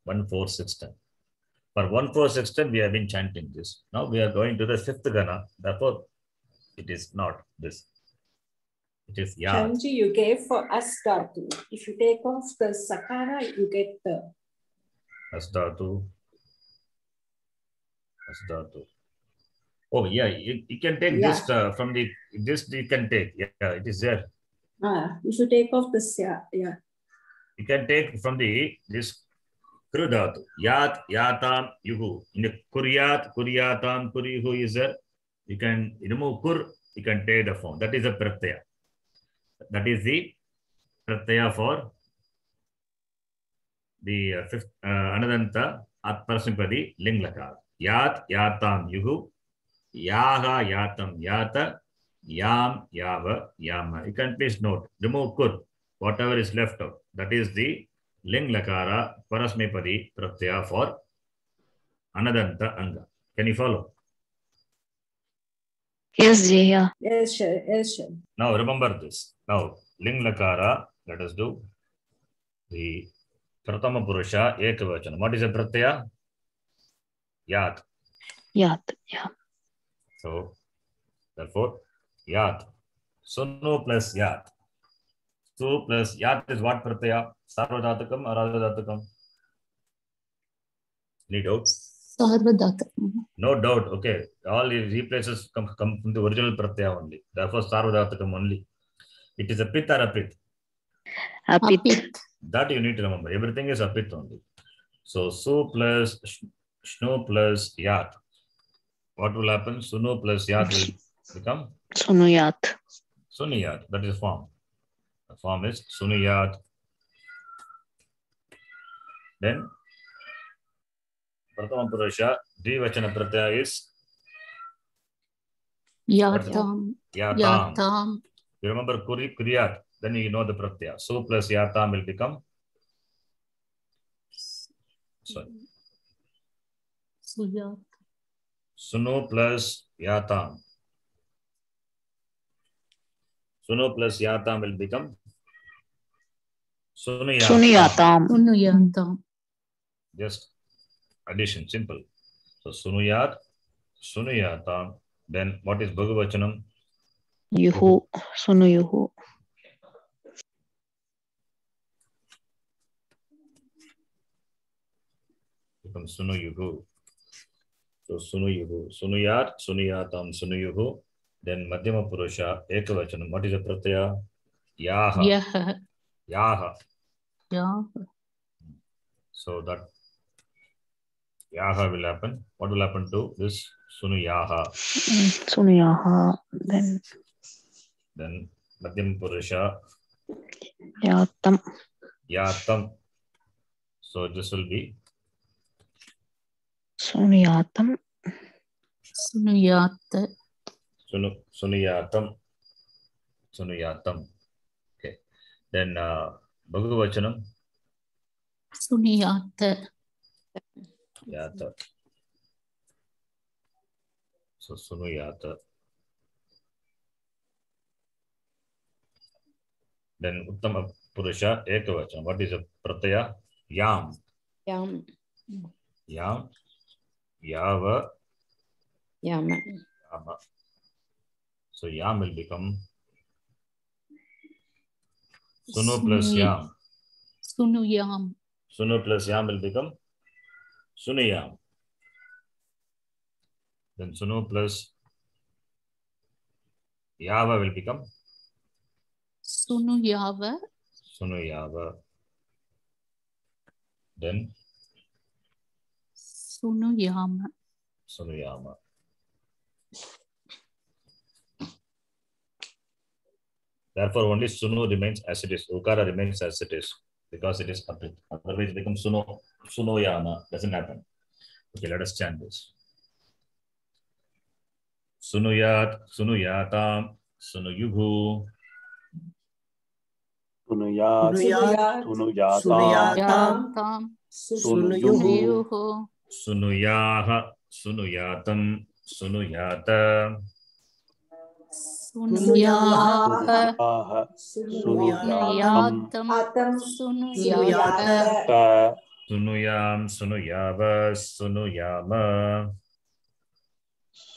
1-4-6-10. For 1-4-6-10, we have been chanting this. Now we are going to the fifth gana. Therefore, it is not this. It is yat. Shanji, you gave for Asdhatu. If you take off the sakara, you get the Asdhatu. Asdhatu. Oh, yeah. You can take this from the, this you can take. Yeah, it is there. if you take off this, yeah. You can take from the, this krudhatu. Yat, yatam, yuhu. In the kuryat, kuryatam, kurihu is there. You can remove kur, you can take the form. That is a pratyaya. That is the pratyaya for the fifth anadanta atparasmipadi ling lakara. Yat, yatam, yuhu. Yaha, yatam, yata. Yam, yava, yama. You can please note, remove kur, whatever is left out. That is the ling lakara parasmipadi pratyaya for anadanta anga. Can you follow? Yes, Jay, yeah. Yes, sure. Yes, sure. Now remember this. Now ling lakara, let us do the pratama purusha ekavachana. What is a pratyaya? Yat. Yat, yeah. So therefore yat. Sunu plus yat. Su plus yat is what pratyaya? Sarvadhatukam or adhadhatukam? Any doubt? Sarvadhatukam. No doubt. Okay. All these replaces come from the original pratyaya only. Therefore sarvadhatukam only. It is a pit or a pit? Apit. That you need to remember. Everything is a pit only. So su plus shnu plus yat. What will happen? Sunu plus yat will become Sunuyat. suniyat. That is form. The form is suniyat. Then Prathama Purusha Dvivachana Pratyaya is Yatam. yatam. Yatam. You remember kuryat. Then you know the pratyaya. Su plus yatam will become Suyat. Sunu plus yatam. Sunu plus yatam will become sunuyatam. Sunuyatam. Unuyantam. Just addition, simple. So sunuyat, sunuyatam. Then what is Bhagavachanam? Yuhu. Sunuyuhu. Becomes sunuyuhu. So sunuyuhu. Sunuyat, sunuyatam, sunuyuhu. Then Madhyama Purusha Ekavachanam. What is the pratyaya? Yaha. Yaha. Yaha. Yaha. So that Yaha will happen. What will happen to this Sunuyaha? Sunuyaha. Then Then Madhyam Purusha Yatam. Yatam. So this will be Sunuyatam. Sunuyat. Sunuyatam. Sunuyatam. Okay. Then Bhagavachanam. Sunuyat. Yata. So Sunuyata. Then Uttama Purusha Ekavachanam. What is a Pratyaya? Yam. Yam. Yam. Yava. Yama. Yama. So Yam will become Sunu plus Yam. Sunuyam. Sunu plus Yam will become Sunuyam. Then Sunu plus Yava will become Sunuyava. Sunuyava. Then Sunuyama. Sunuyama. Therefore, only Sunu remains as it is. Ukara remains as it is because it is aprit. Otherwise, it becomes Sunoyama. Doesn't happen. Okay, let us chant this. Sunuyat, Sunuyatam, Sunuyubhu. Sunuyat, Sunuyat, Sunuyatam, Yatam. Sunuyuhu, Sunuyuhu. Sunuyaha, Sunuyatam, Sunuyata. Sunuyaha. Sunuyaha, Sunuyatam, Sunuyatam. Sunuyata. Ta, Sunuyam, Sunuyava, Sunuyama.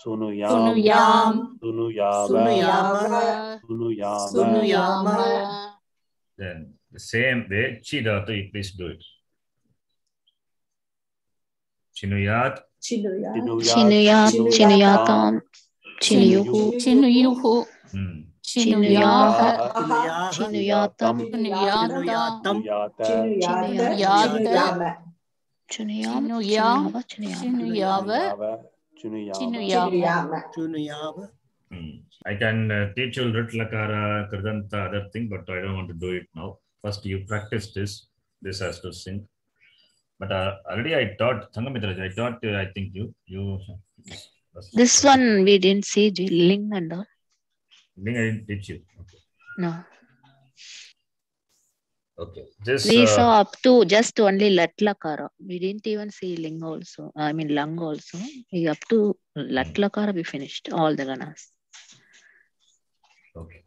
Sunuyam, Sunuyam. Sunuyava, Sunuyava. Sunuyama, Sunuyama. Then the same way, Chidata, you please do it. Chinuyat, Chinuyat, Chinuyat. Chinuyatam. Chinuyuhu. Chinuyuhu. Chinuyaha. Chinuyatam. Chinuyata. Chinuyata, Chunuyam. Chinuyam. Chunuyava. Chinuyava. Chinuyama. I can teach you Rit Lakara, Kridanta, other thing, but I don't want to do it now. First, you practice this. This has to sing. But already I taught, Sangamitraj, I taught, I think you. This one we didn't see Ling and all. Ling, I didn't teach you. Okay. No. Okay. This. We saw up to just only Latlakara. We didn't even see Ling also. I mean Lung also. We up to Latlakara we finished all the ganas. Okay.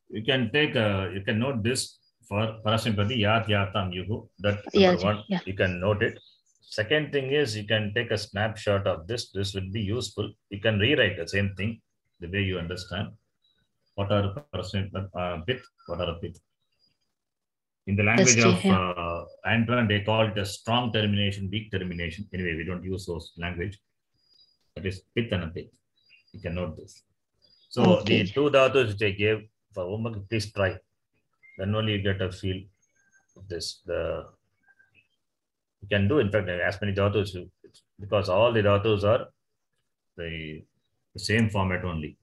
You can take, you can note this for Parasimpati, Yat Yatam Yuhu. That number one, Yeah. you can note it. Second thing is you can take a snapshot of this. This will be useful. You can rewrite the same thing the way you understand. What are pith? What are pith? In the language of Antoine, they call it a strong termination, weak termination. Anyway, we don't use those language. That is pith and a pith. You can note this. So the two dhatus which I gave for homework, please try. Then only you get a feel of this. You can do, in fact, as many dhatus, because all the dhatus are the same format only,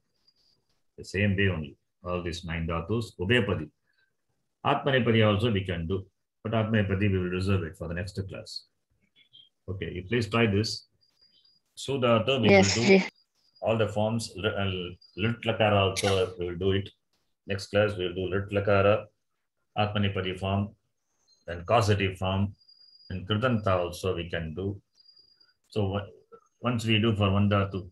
the same way only. All these 9 dhatus, Ubhayapadi. Atmanepadi also we can do, but Atmanepadi we will reserve it for the next class. Okay, you please try this. Sudhata we will do all the forms. Lit Lakara also we will do it. Next class we will do Lit Lakara, Atmanepadi form, then causative form, and Kridanta also we can do. So once we do for one dhatu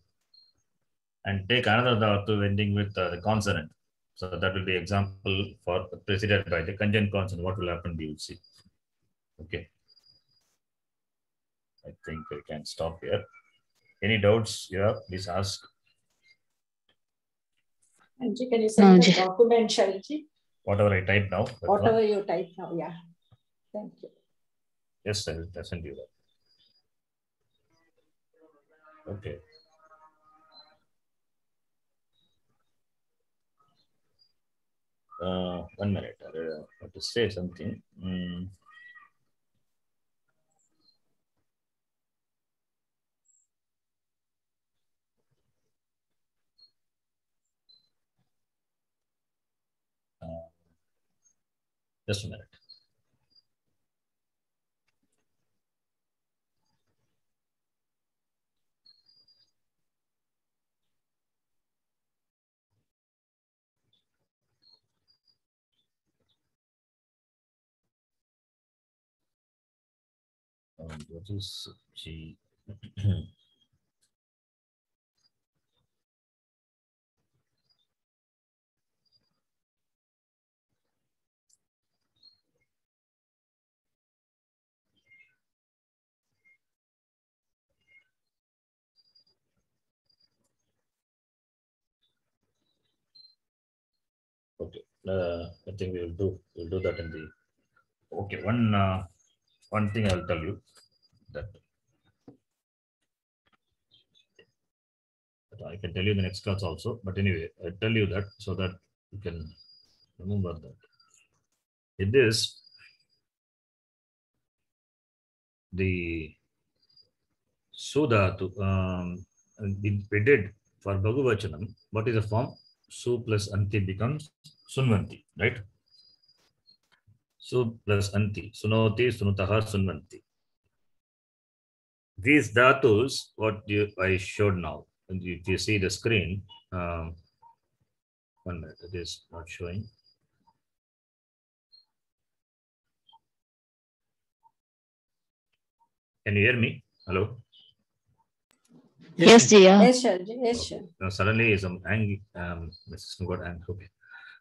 and take another dhatu ending with the consonant. So that will be example for preceded by the conjunct consonant. What will happen, we will see. Okay. I think I can stop here. Any doubts? Yeah, please ask. Anji, can you send the document, Shalji? Whatever I type now. Whatever you type now, yeah. Thank you. Yes, I will send you that. Okay. One minute. I have to say something. Just a minute. What is G? Okay, I think we'll do that in the. Okay, one thing I'll tell you that I can tell you the next class also. But anyway, I'll tell you that so that you can remember that. In this, the Sudhatu, we did for Bhagavachanam, what is the form? Su plus Anti becomes Sunvanti, right? Su plus Anti, Sunoti, Sunutaha, Sunvanti. These dhatus, I showed now, and if you see the screen, 1 minute, it is not showing. Can you hear me? Hello? Yes, Jia. Yes, sir. Yes, sir. Now suddenly some the system got angry. Okay.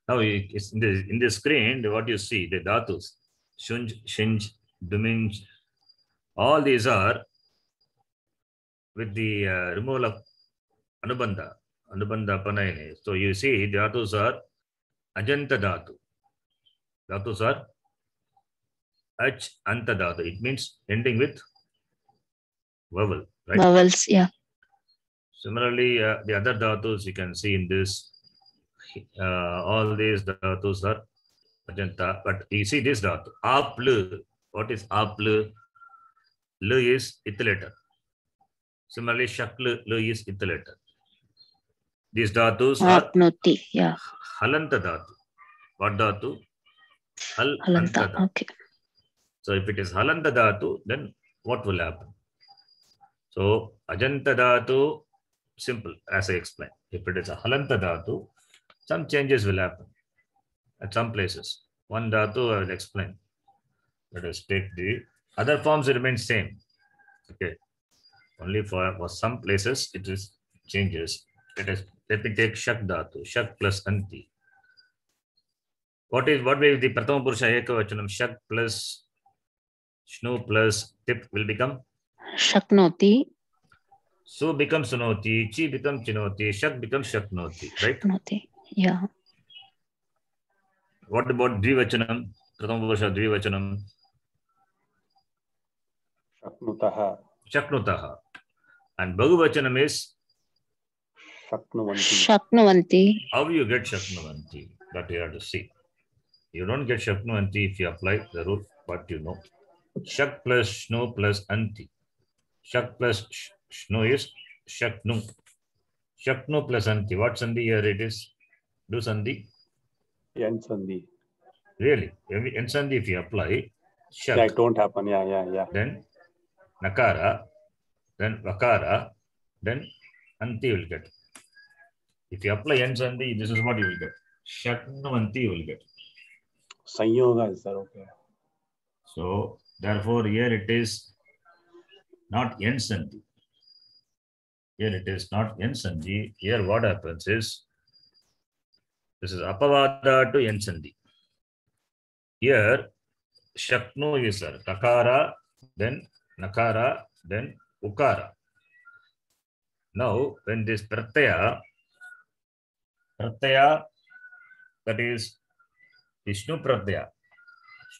Now it's in the screen, what you see, the dhatus, shunj, shinj, duminj, all these are with the removal of anubandha panayane. So you see, the dhatus are ajanta dhatu. Dhatus are ach anta dhatu. It means ending with vowel, right? Vowels, yeah. Similarly, the other dhatus you can see in this, all these dhatus are ajanta, but you see this dhatu, aplu. What is aplu? Lu is ithylator. Similarly, shaklu, lu is ithylator. These dhatus are Apnoti, yeah. halanta dhatu. What dhatu? Halanta, dhatu. okay. So if it is halanta dhatu, then what will happen? So ajanta dhatu, simple, as I explained. If it is a halanta dhatu, some changes will happen at some places. One dhatu I will explain. Let us take the other forms remain same. Okay. Only for some places it is changes. Let me take shak dhatu, shak plus anti. What will be the prathama purusha ekavachanam? Shak plus shnu plus tip will become Shaknoti. Su becomes sunoti, chi becomes chinoti, shak becomes shaknoti, right? Shaknoti, yeah. What about dvivachanam? Prathama purusha dvivachanam. Shaknutaha. Shaknutaha. And bahuvachanam is Shaknuvanti. Shaknuvanti. how you get shaknuvanti. That you have to see. You don't get shaknuvanti if you apply the rule, but you know. Shak plus shnu plus anti. Shak plus shnu is shaknu. Shaknu plus anti. What sandhi here it is? Do sandhi? Yan sandhi. Really? In sandhi if you apply shak. Yeah, it won't happen. Yeah. Then nakara, then vakara, then anti will get. If you apply n sandhi, this is what you will get. Shaknuvanti you will get. Sanyoga is there, okay. So therefore here it is not n sandhi. Here it is not n sandhi. Here what happens is this is apavada to n sandhi. Here shaknu is there. Takara, then nakara, then ukara. Now when this pratyaya that is Vishnu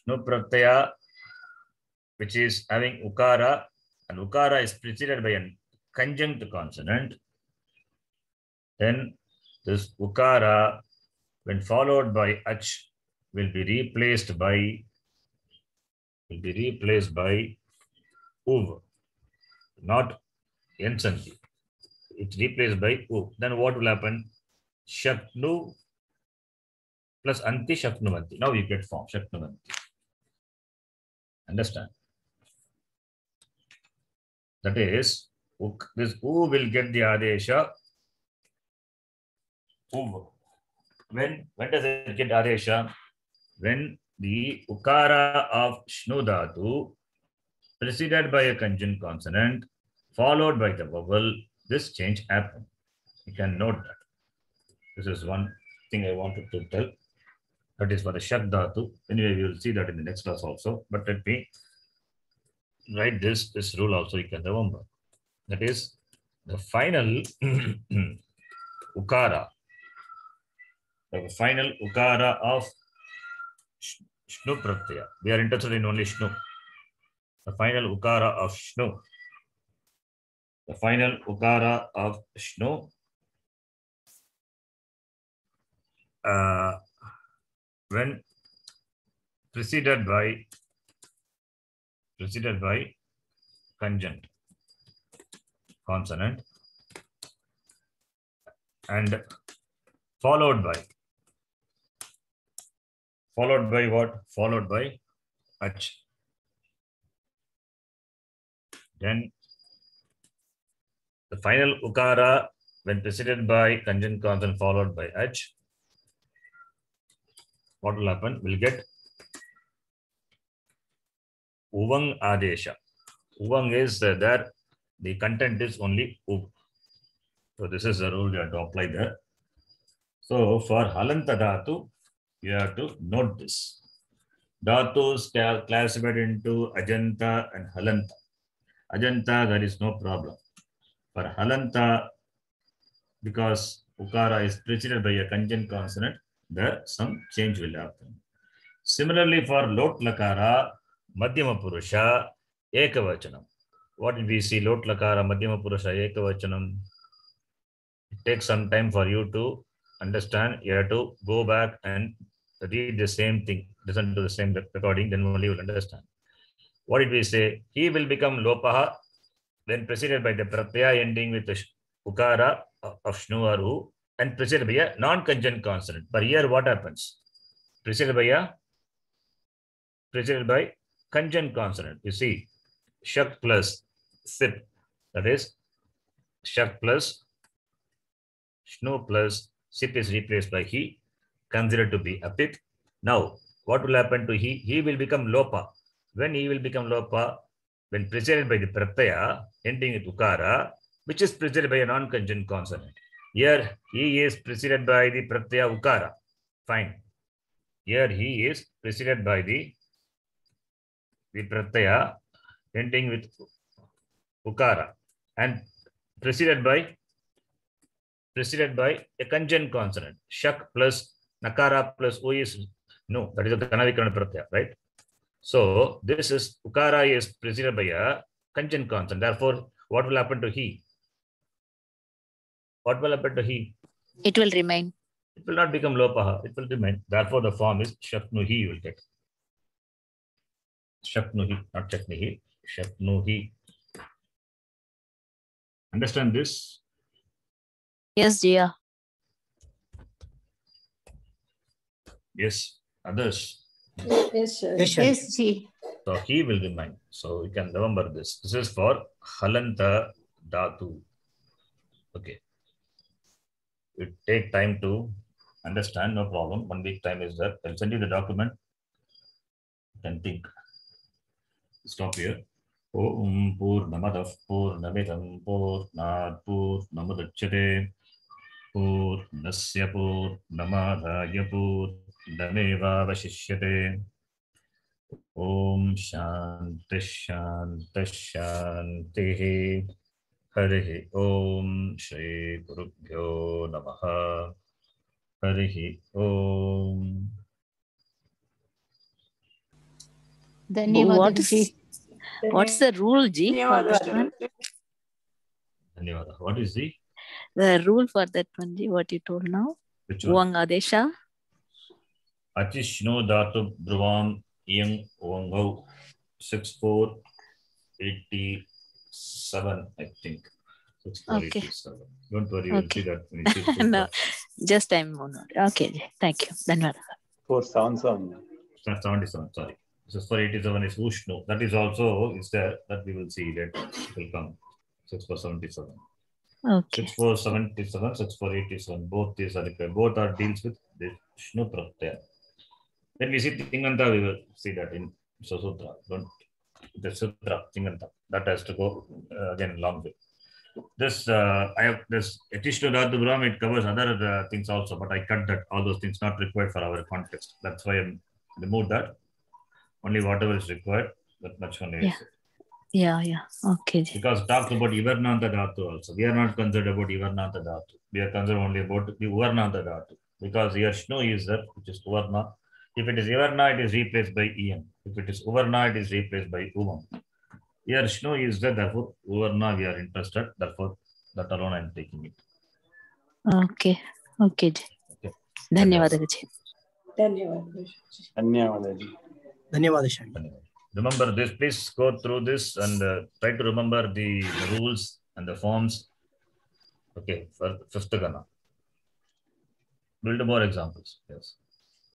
pratyaya, which is having ukara, and ukara is preceded by a conjunct consonant. Then this ukara, when followed by ach, will be replaced by uv, not n sandhi. It's replaced by u. Then what will happen? Shaknu plus anti shaknuvanti. Now you get form shaknuvanti. Understand? That is, this U will get the adesha. When does it get adesha? When the ukara of shnu dhatu preceded by a conjunct consonant followed by the vowel, this change happens. You can note that. This is one thing I wanted to tell. That is for the shak dhatu. Anyway, we will see that in the next class also. But let me write this rule also you can remember. That is the final ukara. The final ukara of shnu pratyaya. We are interested in only shnu. The final ukara of shnu. The final ukara of shnu when preceded by conjunct consonant and followed by what? Followed by ach. Then the final ukara when preceded by conjunct consonant followed by ach, what will happen? We'll get uvang adesha. Uvang is there, the content is only uv. So this is the rule you have to apply there. So for halanta dhatu, you have to note this. Dhatus classified into ajanta and halanta. Ajanta, there is no problem. For halanta, because ukara is preceded by a conjunct consonant, there some change will happen. Similarly, for lot lakara, madhyama purusha, ekavachanam. What did we see? Lot lakara, madhyama purusha, ekavachanam. It takes some time for you to understand. You have to go back and read the same thing, listen to the same recording, then only you will understand. What did we say? He will become lopaha when preceded by the pratyaya ending with the ukara of shnu or u and preceded by a non-conjunct consonant. But here what happens? Preceded by conjunct consonant. You see, shak plus sip. That is, shak plus shnu plus sip is replaced by he, considered to be apit. Now, what will happen to he? He will become lopa. When he will become lopa, when preceded by the pratyaya ending with ukara, which is preceded by a non-conjunct consonant. Here, he is preceded by the pratyaya ukara. Fine. Here, he is preceded by the pratyaya ending with ukara and preceded by a conjunct consonant. Shak plus nakara plus o is no. That is a Ganavikarana pratyaya, right? So this is ukara is preceded by a conjunct consonant. Therefore, what will happen to he? What will happen to he? It will remain. It will not become lopaha. It will remain. Therefore, the form is shaknuhi. You will get shaknuhi, not chaknihi. Shaknuhi. Understand this? Yes, Jia. Yes. Others. Yes, sir. Yes, sir. Yes, Ji. So he will remain. So you can remember this. This is for halanta dhatu. Okay. It take time to understand, no problem. 1 week time is there. I'll send you the document. You can think. Stop here. Om Purnamadav Purnamidam Purnat Purnamudachyate Purnasya Purnamadaya Purnameva Vashishyate. Om Shanti Shanti Shanti. Harihi Om Shri Gurubhyo Namaha. Harihi Om. Dhanyawad Ji. What's the rule, Ji, for that one? Dhanyawad. What is the rule for that one, Ji, what you told now? which one? Uvang adesha. Achishno Dhatu Dhruvam Iyang Uvangau 6487, I think. 6487. Don't worry, you'll see that when you see No, just I'm on. Okay, Ji. Thank you. Dhanyawad. 6477. 77, sorry. 6487 is Ushnu. That is also is there, that we will see later. It will come. 6477. Okay. 6477, 6487. Both these are required. Both are deals with the Shnu Pratyaya. Then we see Tinganta, we will see that in Sutra. The Sutra, Tinganta. That has to go again long way. This I have this Etishnu Dhatu Brahma, it covers other things also, but I cut that, all those things not required for our context. That's why I removed that. Only whatever is required, that much only. Yeah. Okay. Because it talks about Ivarnanta Dhatu also. We are not concerned about Ivarnanta Dhatu. We are concerned only about the Uvarnanta Dhatu. Because here Shnu is there, which is Uvarna. If it is Ivarna, it is replaced by Ian. If it is Uvarna, it is replaced by Umam. Here Shnu is there, therefore Uvarna we are interested. Therefore, that alone I am taking it. Okay. Okay. Okay. ಧನ್ಯವಾದಗಳು G. ಧನ್ಯವಾದ. ಧನ್ಯವಾದ Shami. Remember this, please go through this and try to remember the rules and the forms. Okay, for fifth Gana. Build more examples. Yes.